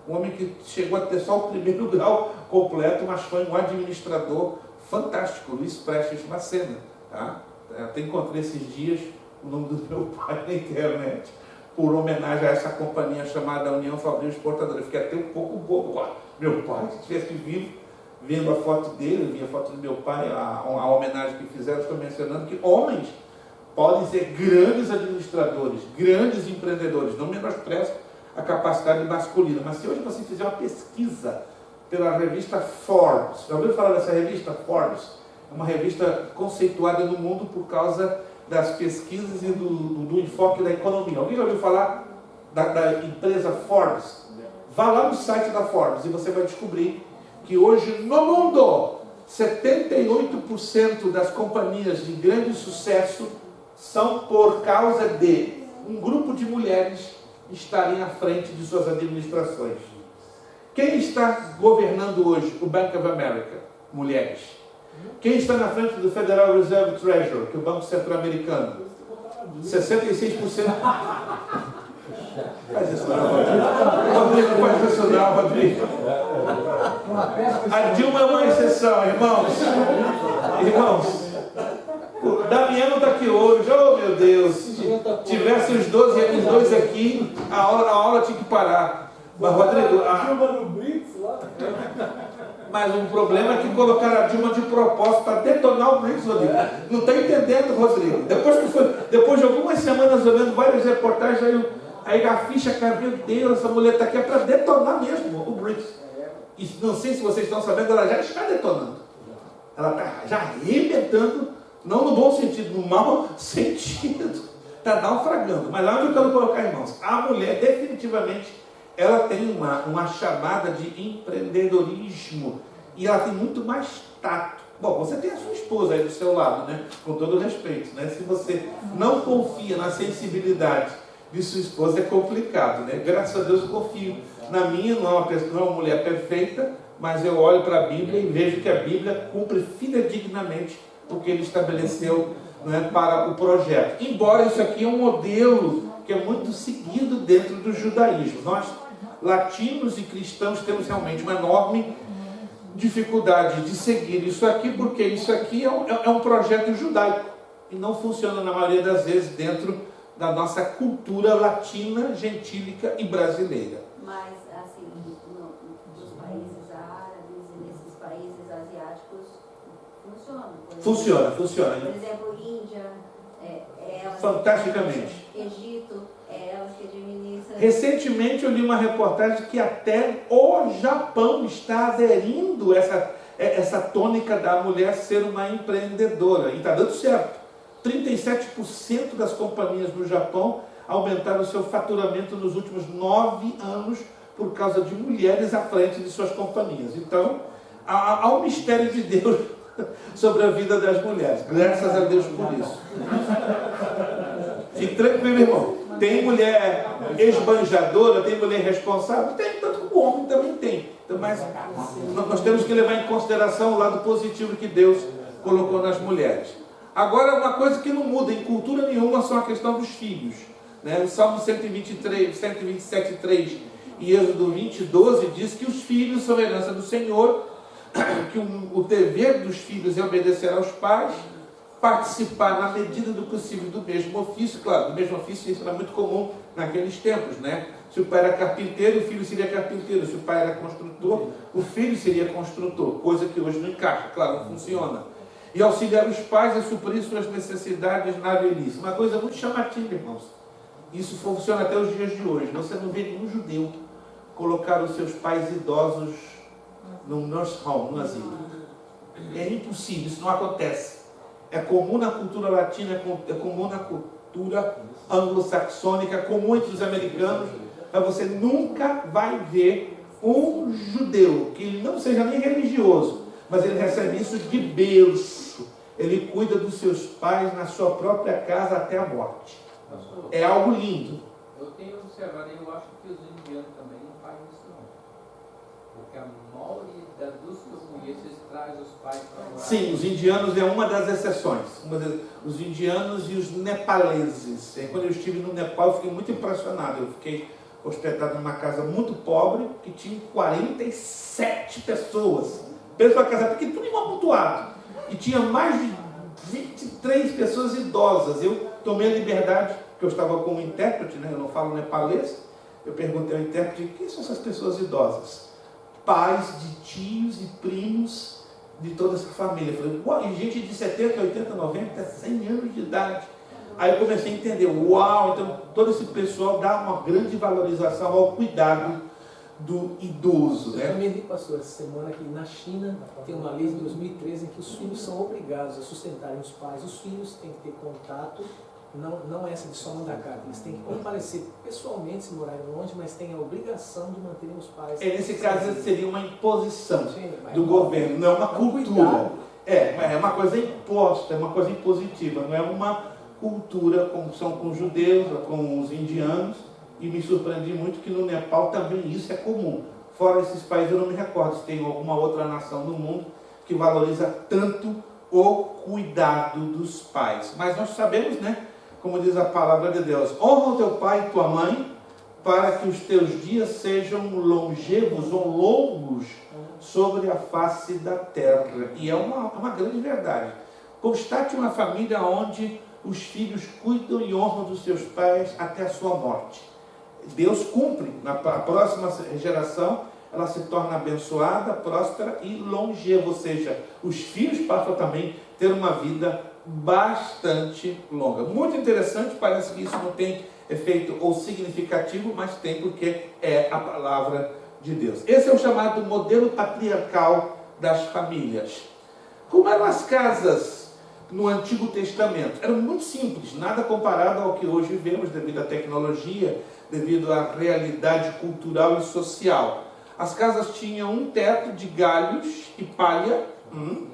Um homem que chegou a ter só o primeiro grau completo, mas foi um administrador fantástico, Luiz Prestes Macena. Tá? Eu até encontrei esses dias o nome do meu pai na internet, por homenagem a essa companhia chamada União Fabril Exportadora. Eu fiquei até um pouco bobo. Meu pai, se estivesse vivo, vendo a foto dele, eu vi a foto do meu pai, a homenagem que fizeram, estou mencionando que homens podem ser grandes administradores, grandes empreendedores. Não menosprezo a capacidade masculina. Mas se hoje você fizer uma pesquisa pela revista Forbes, já ouviu falar dessa revista Forbes? É uma revista conceituada no mundo por causa das pesquisas e do enfoque da economia. Alguém já ouviu falar da empresa Forbes? Vá lá no site da Forbes e você vai descobrir que hoje no mundo 78% das companhias de grande sucesso são por causa de um grupo de mulheres estarem à frente de suas administrações. Quem está governando hoje o Bank of America? Mulheres. Quem está na frente do Federal Reserve Treasury, que é o Banco Centro-Americano? 66%. Faz isso não, Rodrigo. Faz isso não, Rodrigo. A Dilma é uma exceção, irmãos. O Damiano está aqui hoje. Oh, meu Deus. Se tivesse os dois aqui, a aula tinha que parar. Mas, Rodrigo, mas o problema é que colocaram a Dilma de propósito para detonar o BRICS, Rodrigo. Não está entendendo, Rodrigo. Depois de algumas semanas olhando várias reportagens, aí a ficha caiu, meu Deus, essa mulher está aqui para detonar mesmo o BRICS. E não sei se vocês estão sabendo, ela já está detonando. Ela está já arrebentando, não no bom sentido, no mau sentido. Está naufragando. Mas lá onde eu quero colocar, irmãos, a mulher definitivamente ela tem uma chamada de empreendedorismo e ela tem muito mais tato. Bom, você tem a sua esposa aí do seu lado, né? Com todo o respeito, né? Se você não confia na sensibilidade de sua esposa, é complicado, né? Graças a Deus eu confio na minha, não é uma mulher perfeita, mas eu olho para a Bíblia e vejo que a Bíblia cumpre fidedignamente o que ele estabeleceu, né, para o projeto. Embora isso aqui é um modelo que é muito seguido dentro do judaísmo. Nós, latinos e cristãos, temos realmente uma enorme dificuldade de seguir isso aqui, porque isso aqui é um projeto judaico e não funciona na maioria das vezes dentro da nossa cultura latina, gentílica e brasileira. Mas, assim, nos países árabes, funciona. Funciona. Por exemplo, Índia, é ela. Fantasticamente. Egito, é ela que administra. Recentemente eu li uma reportagem que até o Japão está aderindo essa tônica da mulher ser uma empreendedora. E está dando certo. 37% das companhias no Japão aumentaram o seu faturamento nos últimos 9 anos por causa de mulheres à frente de suas companhias. Então, há um mistério de Deus sobre a vida das mulheres. Graças a Deus por isso. Fique tranquilo, irmão. Tem mulher esbanjadora, tem mulher responsável, tem, tanto como o homem também tem. Então, mas nós temos que levar em consideração o lado positivo que Deus colocou nas mulheres. Agora, uma coisa que não muda em cultura nenhuma são a questão dos filhos. Né? O Salmo 127:3 e Êxodo 20:12 diz que os filhos são herança do Senhor, que o dever dos filhos é obedecer aos pais, participar na medida do possível do mesmo ofício. Claro, do mesmo ofício isso era muito comum naqueles tempos, né? Se o pai era carpinteiro, o filho seria carpinteiro. Se o pai era construtor, o filho seria construtor. Coisa que hoje não encaixa, claro, não funciona. E auxiliar os pais a suprir suas necessidades na velhice. Uma coisa muito chamativa, irmãos. Isso funciona até os dias de hoje. Você não vê nenhum judeu colocar os seus pais idosos num nurse home, num asilo. É impossível, isso não acontece. É comum na cultura latina, é comum na cultura anglo-saxônica, é comum entre os americanos, mas você nunca vai ver um judeu que não seja nem religioso, mas ele recebe isso de berço. Ele cuida dos seus pais na sua própria casa até a morte. É algo lindo. Eu tenho observado, eu acho que os indianos também não fazem isso não. Porque a maioria dos que eu conheço, eles trazem os pais para morar. Sim, os indianos é uma das exceções. Os indianos e os nepaleses. Quando eu estive no Nepal, eu fiquei muito impressionado. Eu fiquei hospedado numa casa muito pobre, que tinha 47 pessoas. Pensa uma casa pequena, tudo amontoado. E tinha mais de 23 pessoas idosas. Eu tomei a liberdade, porque eu estava com um intérprete, né? Eu não falo nepalês. Eu perguntei ao intérprete, quem são essas pessoas idosas? Pais de tios e primos de toda essa família. Eu falei, uau, e gente de 70, 80, 90, 100 anos de idade. Aí eu comecei a entender, uau, então todo esse pessoal dá uma grande valorização ao cuidado do idoso. Eu também li, pastor, essa semana que na China tem uma lei de 2013 em que os filhos são obrigados a sustentarem os pais. Os filhos têm que ter contato, não essa de só mandar carta. Eles têm que comparecer pessoalmente se morarem longe, mas têm a obrigação de manterem os pais. Nesse caso seria uma imposição do é governo, não é uma cultura. Cuidado. É uma coisa imposta, é uma coisa impositiva, não é uma cultura como são com os judeus, com os indianos. E me surpreendi muito que no Nepal também isso é comum. Fora esses países, eu não me recordo se tem alguma outra nação no mundo que valoriza tanto o cuidado dos pais. Mas nós sabemos, né, como diz a palavra de Deus, honra o teu pai e tua mãe, para que os teus dias sejam longevos ou longos sobre a face da terra. E é uma grande verdade. Constate uma família onde os filhos cuidam e honram dos seus pais até a sua morte. Deus cumpre. Na próxima geração, ela se torna abençoada, próspera e longeva. Ou seja, os filhos passam também a ter uma vida bastante longa. Muito interessante, parece que isso não tem efeito ou significativo, mas tem porque é a palavra de Deus. Esse é o chamado modelo patriarcal das famílias. Como eram as casas no Antigo Testamento? Eram muito simples, nada comparado ao que hoje vemos devido à tecnologia, devido à realidade cultural e social. As casas tinham um teto de galhos e palha,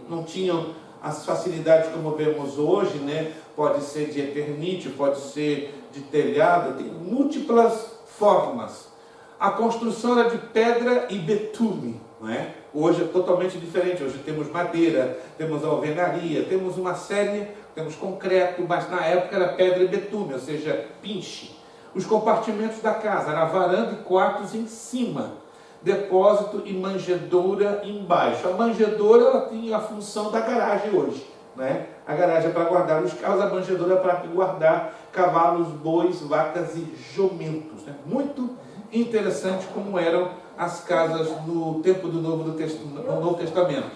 não tinham as facilidades como vemos hoje, né? Pode ser de eternite, pode ser de telhado, tem múltiplas formas. A construção era de pedra e betume, não é? Hoje é totalmente diferente, hoje temos madeira, temos alvenaria, temos uma série, temos concreto, mas na época era pedra e betume, ou seja, pinche. Os compartimentos da casa, era varanda e quartos em cima, depósito e manjedoura embaixo. A manjedoura ela tinha a função da garagem hoje, né? A garagem é para guardar os carros, a manjedoura é para guardar cavalos, bois, vacas e jumentos, né? Muito interessante como eram as casas no tempo do Novo Testamento.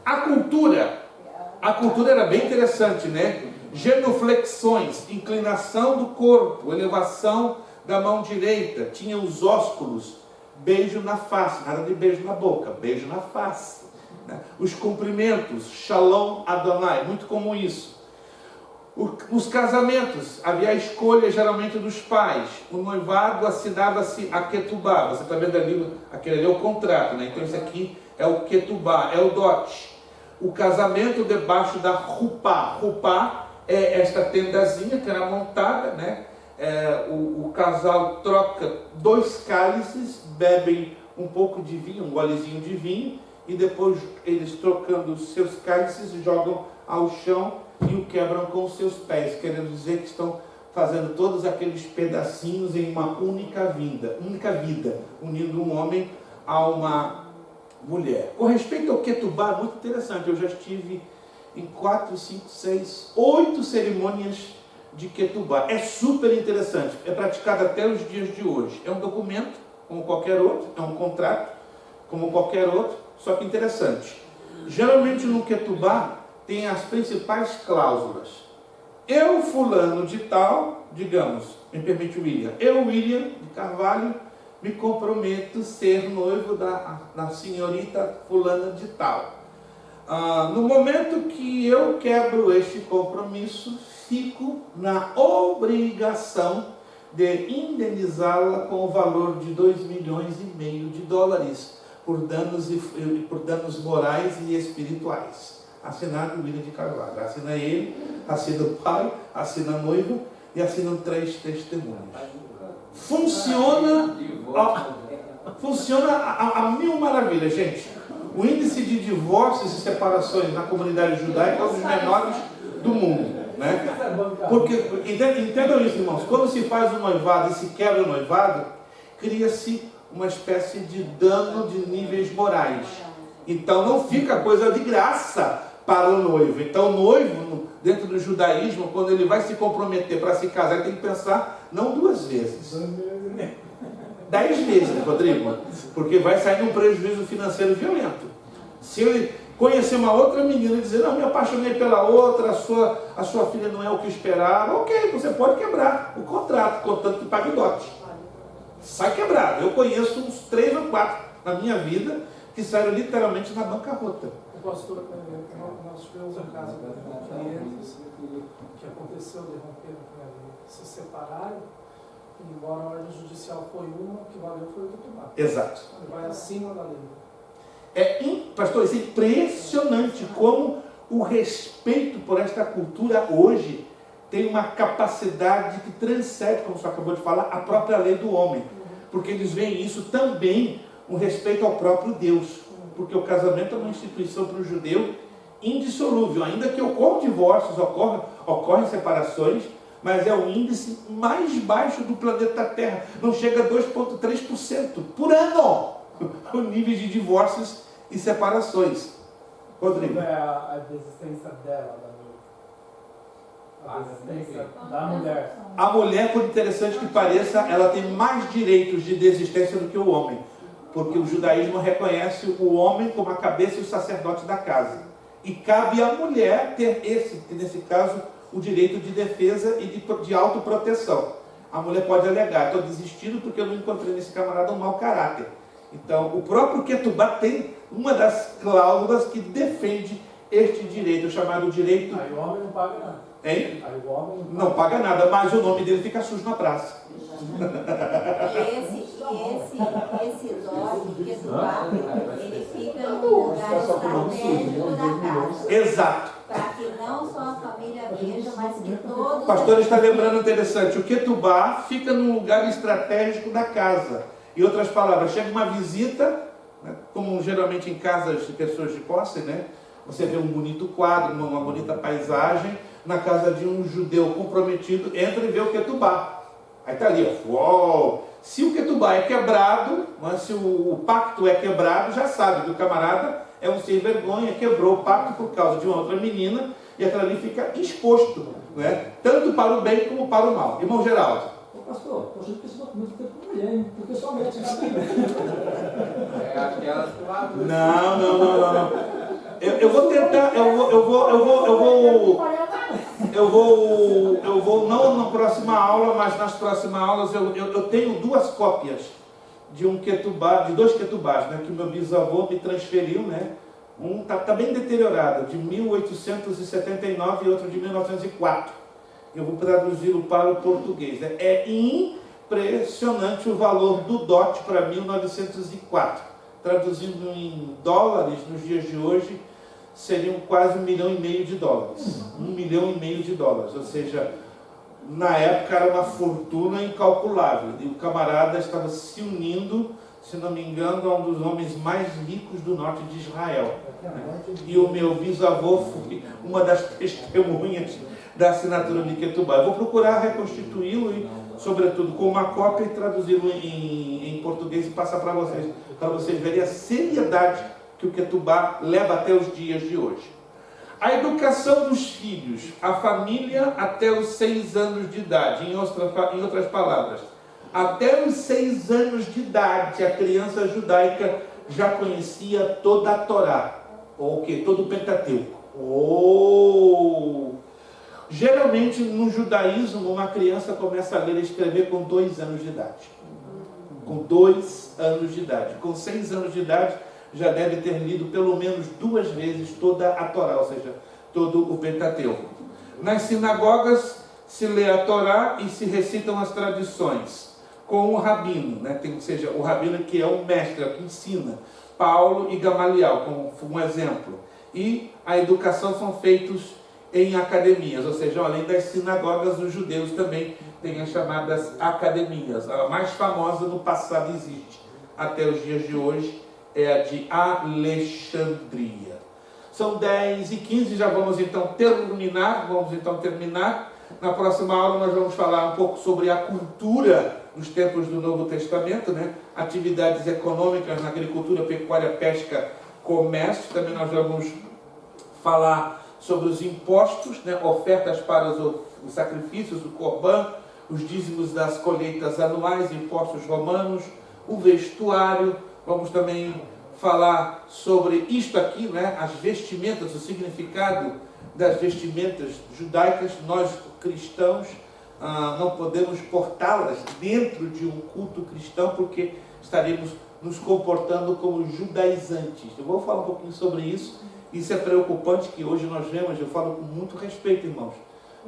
A cultura A cultura era bem interessante, né? Genuflexões, inclinação do corpo, elevação da mão direita, tinha os ósculos, beijo na face, nada de beijo na boca, beijo na face. Né? Os cumprimentos, Shalom Adonai, muito comum isso. Os casamentos, havia a escolha geralmente dos pais. O noivado assinava-se a ketubá. Você está vendo ali, aquele ali é o contrato, né? Então esse aqui é o ketubá, é o dote. O casamento debaixo da rupá. Rupá é esta tendazinha que era montada, né? O casal troca 2 cálices, bebem um pouco de vinho, um golezinho de vinho, e depois eles trocando os seus cálices jogam ao chão e o quebram com os seus pés, querendo dizer que estão fazendo todos aqueles pedacinhos em uma única vida, unindo um homem a uma mulher. Com respeito ao ketubá, muito interessante, eu já estive em 4, 5, 6, 8 cerimônias de ketubá. É super interessante, é praticado até os dias de hoje. É um documento, como qualquer outro, é um contrato, como qualquer outro, só que interessante. Geralmente no ketubá tem as principais cláusulas. Eu, fulano de tal, digamos, me permite o William, eu, William de Carvalho, me comprometo ser noivo da senhorita fulana de tal. No momento que eu quebro este compromisso, fico na obrigação de indenizá-la com o valor de $2,5 milhões por danos morais e espirituais. Assinado William de Carvalho. Assina ele, assina o pai, assina a noiva e assinam 3 testemunhas. Funciona a mil maravilhas, gente. O índice de divórcios e separações na comunidade judaica é um dos menores do mundo, né? Porque, entendam isso, irmãos, quando se faz um noivado e se quebra o noivado, cria-se uma espécie de dano de níveis morais. Então não fica coisa de graça para o noivo. Então o noivo, dentro do judaísmo, quando ele vai se comprometer para se casar, ele tem que pensar não 2 vezes, 10 vezes, Rodrigo, porque vai sair um prejuízo financeiro violento. Se ele conhecer uma outra menina e dizer, não, me apaixonei pela outra, a sua filha não é o que eu esperava, ok, você pode quebrar o contrato, contanto que pague dote. Sai quebrado. Eu conheço uns 3 ou 4 na minha vida que saíram literalmente na bancarrota. Pastor, nós tivemos um caso de clientes que aconteceu de romper, se separaram, e embora a ordem judicial foi uma, o que valeu foi o ketubá. Exato. Vai acima da lei. Pastor, isso é impressionante como o respeito por esta cultura hoje tem uma capacidade que transcende, como você acabou de falar, a própria lei do homem. Porque eles veem isso também, um respeito ao próprio Deus. Porque o casamento é uma instituição para o judeu indissolúvel. Ainda que ocorram divórcios, ocorrem separações, mas é o índice mais baixo do planeta Terra. Não chega a 2,3% por ano o nível de divórcios e separações. Rodrigo. É a desistência dela, a desistência da mulher. A mulher, por interessante que pareça, ela tem mais direitos de desistência do que o homem. Porque o judaísmo reconhece o homem como a cabeça e o sacerdote da casa. E cabe à mulher ter nesse caso, o direito de defesa e de autoproteção. A mulher pode alegar, estou desistindo porque eu não encontrei nesse camarada um mau caráter. Então, o próprio ketubá tem uma das cláusulas que defende este direito, chamado direito... Aí o homem não paga nada. Hein? Aí o homem não paga nada, mas o nome dele fica sujo na praça. E esse dote, ketubá, ele fica no lugar estratégico da casa. Exato. Para que não só a família veja, mas que todos... O pastor está lembrando interessante, o ketubá fica num lugar estratégico da casa. Em outras palavras, chega uma visita, né, como geralmente em casas de pessoas de posse, né? Você vê um bonito quadro, uma bonita paisagem, na casa de um judeu comprometido, entra e vê o ketubá. Aí está ali, ó, uou! Se o ketubá é quebrado, mas se o pacto é quebrado, já sabe que o camarada é um sem vergonha, quebrou o pacto por causa de uma outra menina, e aquilo ali fica exposto, né? Tanto para o bem como para o mal. Irmão Geraldo. Pastor, poxa, esse documento tem para mulher, hein? Porque só mulher tinha É aquelas que lá... Não. Eu vou tentar, eu vou não na próxima aula, mas nas próximas aulas eu tenho duas cópias de dois ketubás, né, que meu bisavô me transferiu, né? Um tá bem deteriorado, de 1879 e outro de 1904. Eu vou traduzi-lo para o português. É impressionante o valor do dote para 1904. Traduzindo em dólares, nos dias de hoje, seriam quase $1,5 milhão de dólares. $1,5 milhão de dólares. Ou seja, na época era uma fortuna incalculável. E o camarada estava se unindo, se não me engano, a um dos homens mais ricos do norte de Israel. E o meu bisavô foi uma das testemunhas da assinatura de Ketubá. Eu vou procurar reconstituí-lo e, sobretudo, com uma cópia e traduzi-lo em português e passar para vocês verem a seriedade que o Ketubá leva até os dias de hoje. A educação dos filhos, a família até os 6 anos de idade. Em outras palavras, até os 6 anos de idade, a criança judaica já conhecia toda a Torá, ou o que? Todo o Pentateuco. Geralmente, no judaísmo, uma criança começa a ler e escrever com 2 anos de idade. Com 2 anos de idade. Com 6 anos de idade, já deve ter lido pelo menos 2 vezes toda a Torá, ou seja, todo o Pentateuco. Nas sinagogas, se lê a Torá e se recitam as tradições, com o rabino, né? Ou seja, o rabino que é o mestre, que ensina, Paulo e Gamaliel, como um exemplo. E a educação são feitos em academias, ou seja, além das sinagogas, os judeus também têm as chamadas academias. A mais famosa no passado existe, até os dias de hoje, é a de Alexandria. São 10h15, já vamos então terminar. Na próxima aula nós vamos falar um pouco sobre a cultura nos tempos do Novo Testamento, né? Atividades econômicas na agricultura, pecuária, pesca, comércio. Também nós vamos falar sobre os impostos, né? Ofertas para os sacrifícios, o Corban, os dízimos das colheitas anuais, impostos romanos, o vestuário. Vamos também falar sobre isto aqui, né? As vestimentas, o significado das vestimentas judaicas. Nós, cristãos, não podemos portá-las dentro de um culto cristão, porque estaremos nos comportando como judaizantes. Eu vou falar um pouquinho sobre isso. Isso é preocupante, que hoje nós vemos, eu falo com muito respeito, irmãos,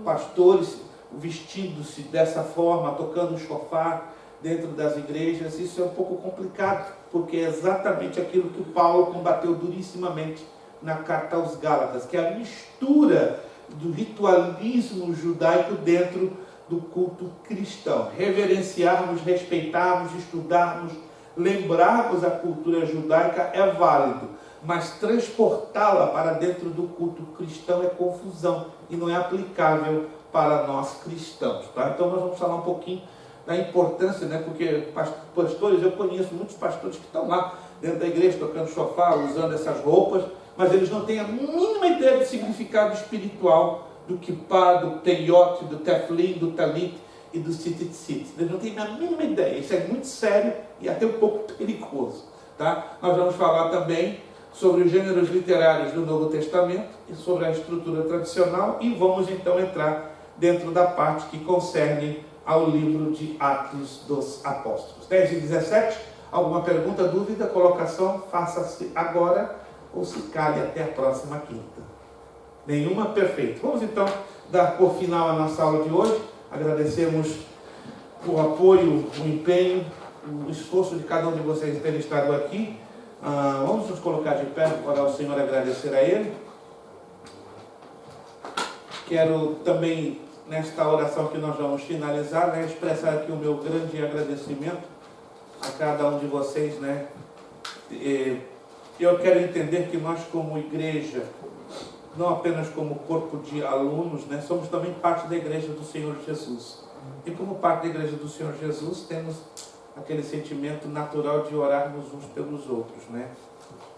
pastores vestindo-se dessa forma, tocando o shofar dentro das igrejas. Isso é um pouco complicado, porque é exatamente aquilo que Paulo combateu durissimamente na carta aos Gálatas, que é a mistura do ritualismo judaico dentro do culto cristão. Reverenciarmos, respeitarmos, estudarmos, lembrarmos a cultura judaica é válido, mas transportá-la para dentro do culto cristão é confusão e não é aplicável para nós cristãos. Tá? Então nós vamos falar um pouquinho da importância, né? Porque pastores, eu conheço muitos pastores que estão lá dentro da igreja tocando shofar, usando essas roupas, mas eles não têm a mínima ideia do significado espiritual do kippah, do teiot, do teflin, do talit e do tzitzit. Eles não têm a mínima ideia. Isso é muito sério e até um pouco perigoso. Tá? Nós vamos falar também sobre os gêneros literários do Novo Testamento e sobre a estrutura tradicional, e vamos então entrar dentro da parte que concerne ao livro de Atos dos Apóstolos. 10h17, alguma pergunta, dúvida, colocação? Faça-se agora ou se cale até a próxima quinta. Nenhuma? Perfeito. Vamos então dar por final a nossa aula de hoje. Agradecemos o apoio, o empenho, o esforço de cada um de vocês terem estado aqui. Vamos nos colocar de pé para orar ao Senhor e agradecer a Ele. Quero também, nesta oração que nós vamos finalizar, né, expressar aqui o meu grande agradecimento a cada um de vocês, né? Eu quero entender que nós, como igreja, não apenas como corpo de alunos, né, somos também parte da igreja do Senhor Jesus. E como parte da igreja do Senhor Jesus, temos aquele sentimento natural de orarmos uns pelos outros, né?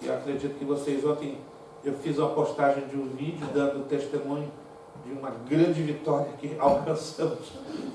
E eu acredito que vocês, ontem eu fiz uma postagem de um vídeo dando testemunho de uma grande vitória que alcançamos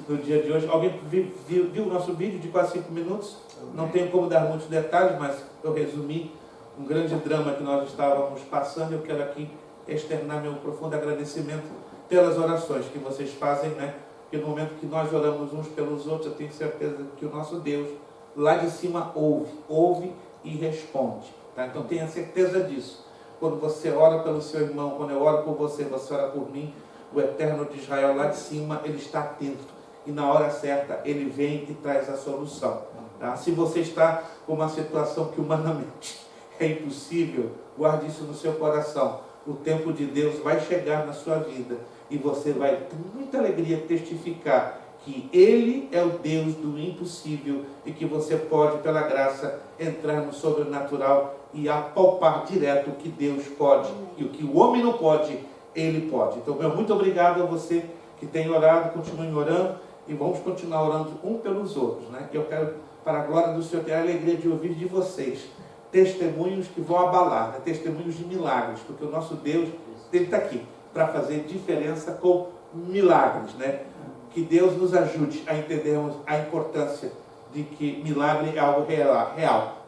no dia de hoje. Alguém viu o nosso vídeo de quase 5 minutos? Não tenho como dar muitos detalhes, mas eu resumi um grande drama que nós estávamos passando. Eu quero aqui externar meu profundo agradecimento pelas orações que vocês fazem, né? Porque no momento que nós oramos uns pelos outros, eu tenho certeza que o nosso Deus lá de cima ouve e responde, tá? Então tenha certeza disso. Quando você ora pelo seu irmão, quando eu oro por você, você ora por mim, o Eterno de Israel lá de cima, Ele está atento. E na hora certa, Ele vem e traz a solução. Tá? Se você está com uma situação que humanamente é impossível, guarde isso no seu coração. O tempo de Deus vai chegar na sua vida e você vai, com muita alegria, testificar que Ele é o Deus do impossível e que você pode, pela graça, entrar no sobrenatural e apalpar direto o que Deus pode e o que o homem não pode, Ele pode. Então, meu muito obrigado a você que tem orado, continue orando e vamos continuar orando um pelos outros, né? Eu quero, para a glória do Senhor, ter a alegria de ouvir de vocês testemunhos que vão abalar, né? Testemunhos de milagres, porque o nosso Deus, Ele está aqui para fazer diferença com milagres, né? Que Deus nos ajude a entendermos a importância de que milagre é algo real,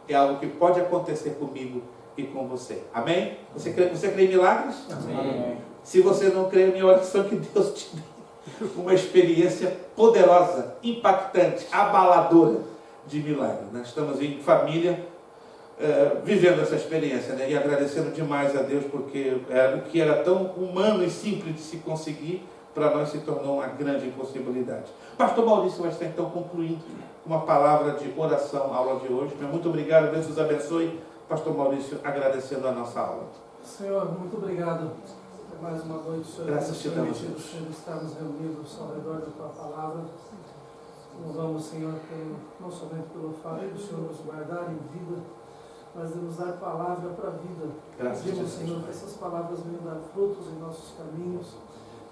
é algo que pode acontecer comigo e com você. Amém? Você crê em milagres? Amém. Se você não crê, minha oração é que Deus te dê uma experiência poderosa, impactante, abaladora de milagre. Nós estamos em família, vivendo essa experiência, né? E agradecendo demais a Deus, porque o que era tão humano e simples de se conseguir, para nós se tornou uma grande impossibilidade. Pastor Maurício vai estar então concluindo uma palavra de oração, a aula de hoje. Muito obrigado, Deus os abençoe. Pastor Maurício, agradecendo a nossa aula. Senhor, muito obrigado por mais uma noite, Senhor. Graças te damos, Senhor, estarmos reunidos ao redor da Tua palavra. Louvamos, Senhor, não somente pelo fato do Senhor nos guardar em vida, mas de nos dar palavra para a vida. Pedimos, Senhor, que essas palavras venham dar frutos em nossos caminhos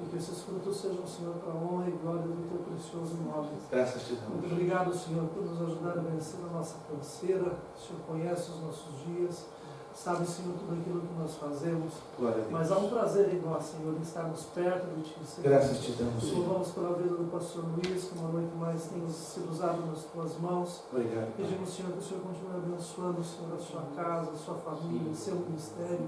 e que esses frutos sejam, Senhor, para a honra e glória do Teu precioso nome. Graças te damos. Muito obrigado, Senhor, por nos ajudar a vencer a nossa canseira. O Senhor conhece os nossos dias, sabe, Senhor, tudo aquilo que nós fazemos. Glória a Deus. Mas há um prazer em nós, Senhor, em estarmos perto de Ti, Senhor. Graças te damos, Senhor. Louvamos pela vida do pastor Luiz, que uma noite mais tem sido usado nas Tuas mãos. Obrigado. Pedimos, Senhor, que o Senhor continue abençoando, Senhor, a sua casa, a sua família, o seu ministério.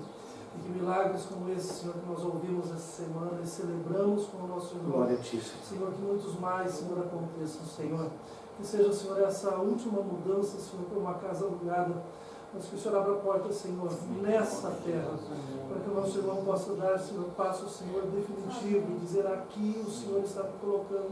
E que milagres como esse, Senhor, que nós ouvimos essa semana e celebramos com o nosso irmão. Glória a Ti, Senhor. Senhor, que muitos mais, Senhor, aconteçam, Senhor. Que seja, Senhor, essa última mudança, Senhor, para uma casa alugada. Mas que o Senhor abra a porta, Senhor, nessa terra, para que o nosso irmão possa dar, Senhor, passo, Senhor, definitivo, e dizer aqui o Senhor está me colocando.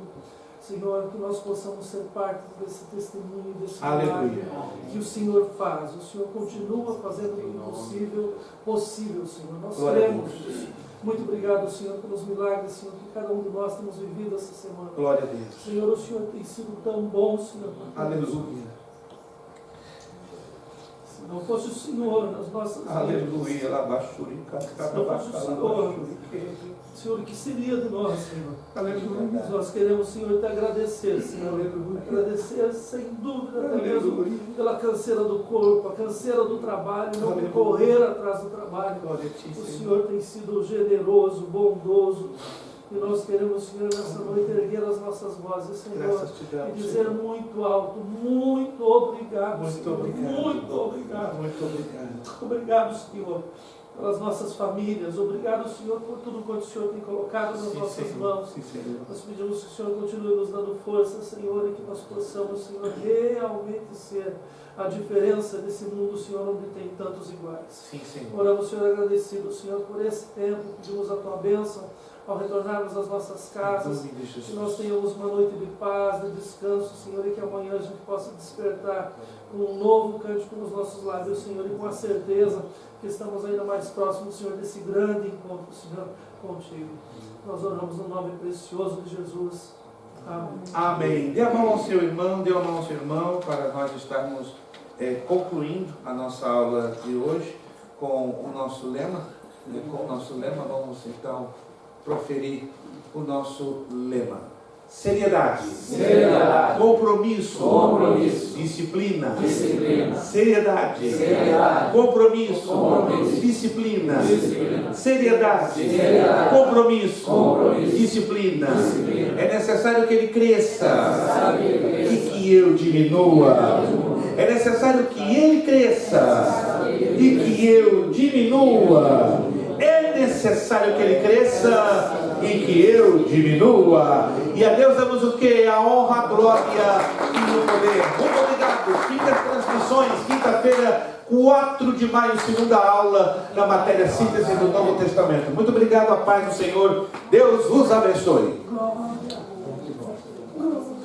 Senhor, que nós possamos ser parte desse testemunho, desse milagre que o Senhor faz. O Senhor continua fazendo o impossível possível, Senhor. Nós cremos nisso. Muito obrigado, Senhor, pelos milagres, Senhor, que cada um de nós temos vivido essa semana. Glória a Deus. Senhor, o Senhor tem sido tão bom, Senhor. Aleluia. Se não fosse o Senhor nas nossas vidas. Aleluia. Senhor, o que seria de nós, Senhor? Aleluia. Nós queremos, Senhor, te agradecer, Senhor. Agradecer, sem dúvida, até mesmo pela canseira do corpo, a canseira do trabalho, não correr atrás do trabalho. O Senhor tem sido generoso, bondoso. E nós queremos, Senhor, nessa noite erguer as nossas vozes, Senhor, e dizer muito alto, muito obrigado, Senhor. Muito obrigado. Muito obrigado. Obrigado, Senhor, pelas nossas famílias. Obrigado, Senhor, por tudo quanto o Senhor tem colocado nas nossas mãos. Sim, Senhor. Nós pedimos que o Senhor continue nos dando força, Senhor, e que nós possamos, Senhor, realmente ser a diferença desse mundo, Senhor, onde tem tantos iguais. Sim, Senhor. Oramos, Senhor, agradecido, Senhor, por esse tempo. Pedimos a Tua bênção ao retornarmos às nossas casas. Que nós tenhamos uma noite de paz, de descanso, Senhor, e que amanhã a gente possa despertar com um novo cântico nos nossos lábios, Senhor, e com a certeza que estamos ainda mais próximos, Senhor, desse grande encontro, Senhor, contigo. Nós oramos no nome precioso de Jesus. Amém. Amém. Dê a mão ao seu irmão, dê a mão ao seu irmão, para nós estarmos concluindo a nossa aula de hoje com o nosso lema. Com o nosso lema, vamos então proferir o nosso lema. Seriedade. Seriedade. Compromisso. Compromisso. Disciplina. Disciplina. Seriedade. Seriedade. Compromisso. Compromisso. Disciplina. Disciplina. Seriedade. Seriedade. Compromisso. Compromisso. Disciplina. Disciplina. É necessário que ele cresça Necessário que ele cresça. e que eu diminua. É necessário que ele cresça e que eu diminua. É necessário que ele cresça e que eu diminua. E a Deus damos o que? A honra, a glória e o poder. Muito obrigado. Fim das transmissões, quinta-feira, 4 de maio, segunda aula na matéria síntese do Novo Testamento. Muito obrigado, a paz do Senhor. Deus vos abençoe. Glória a Deus.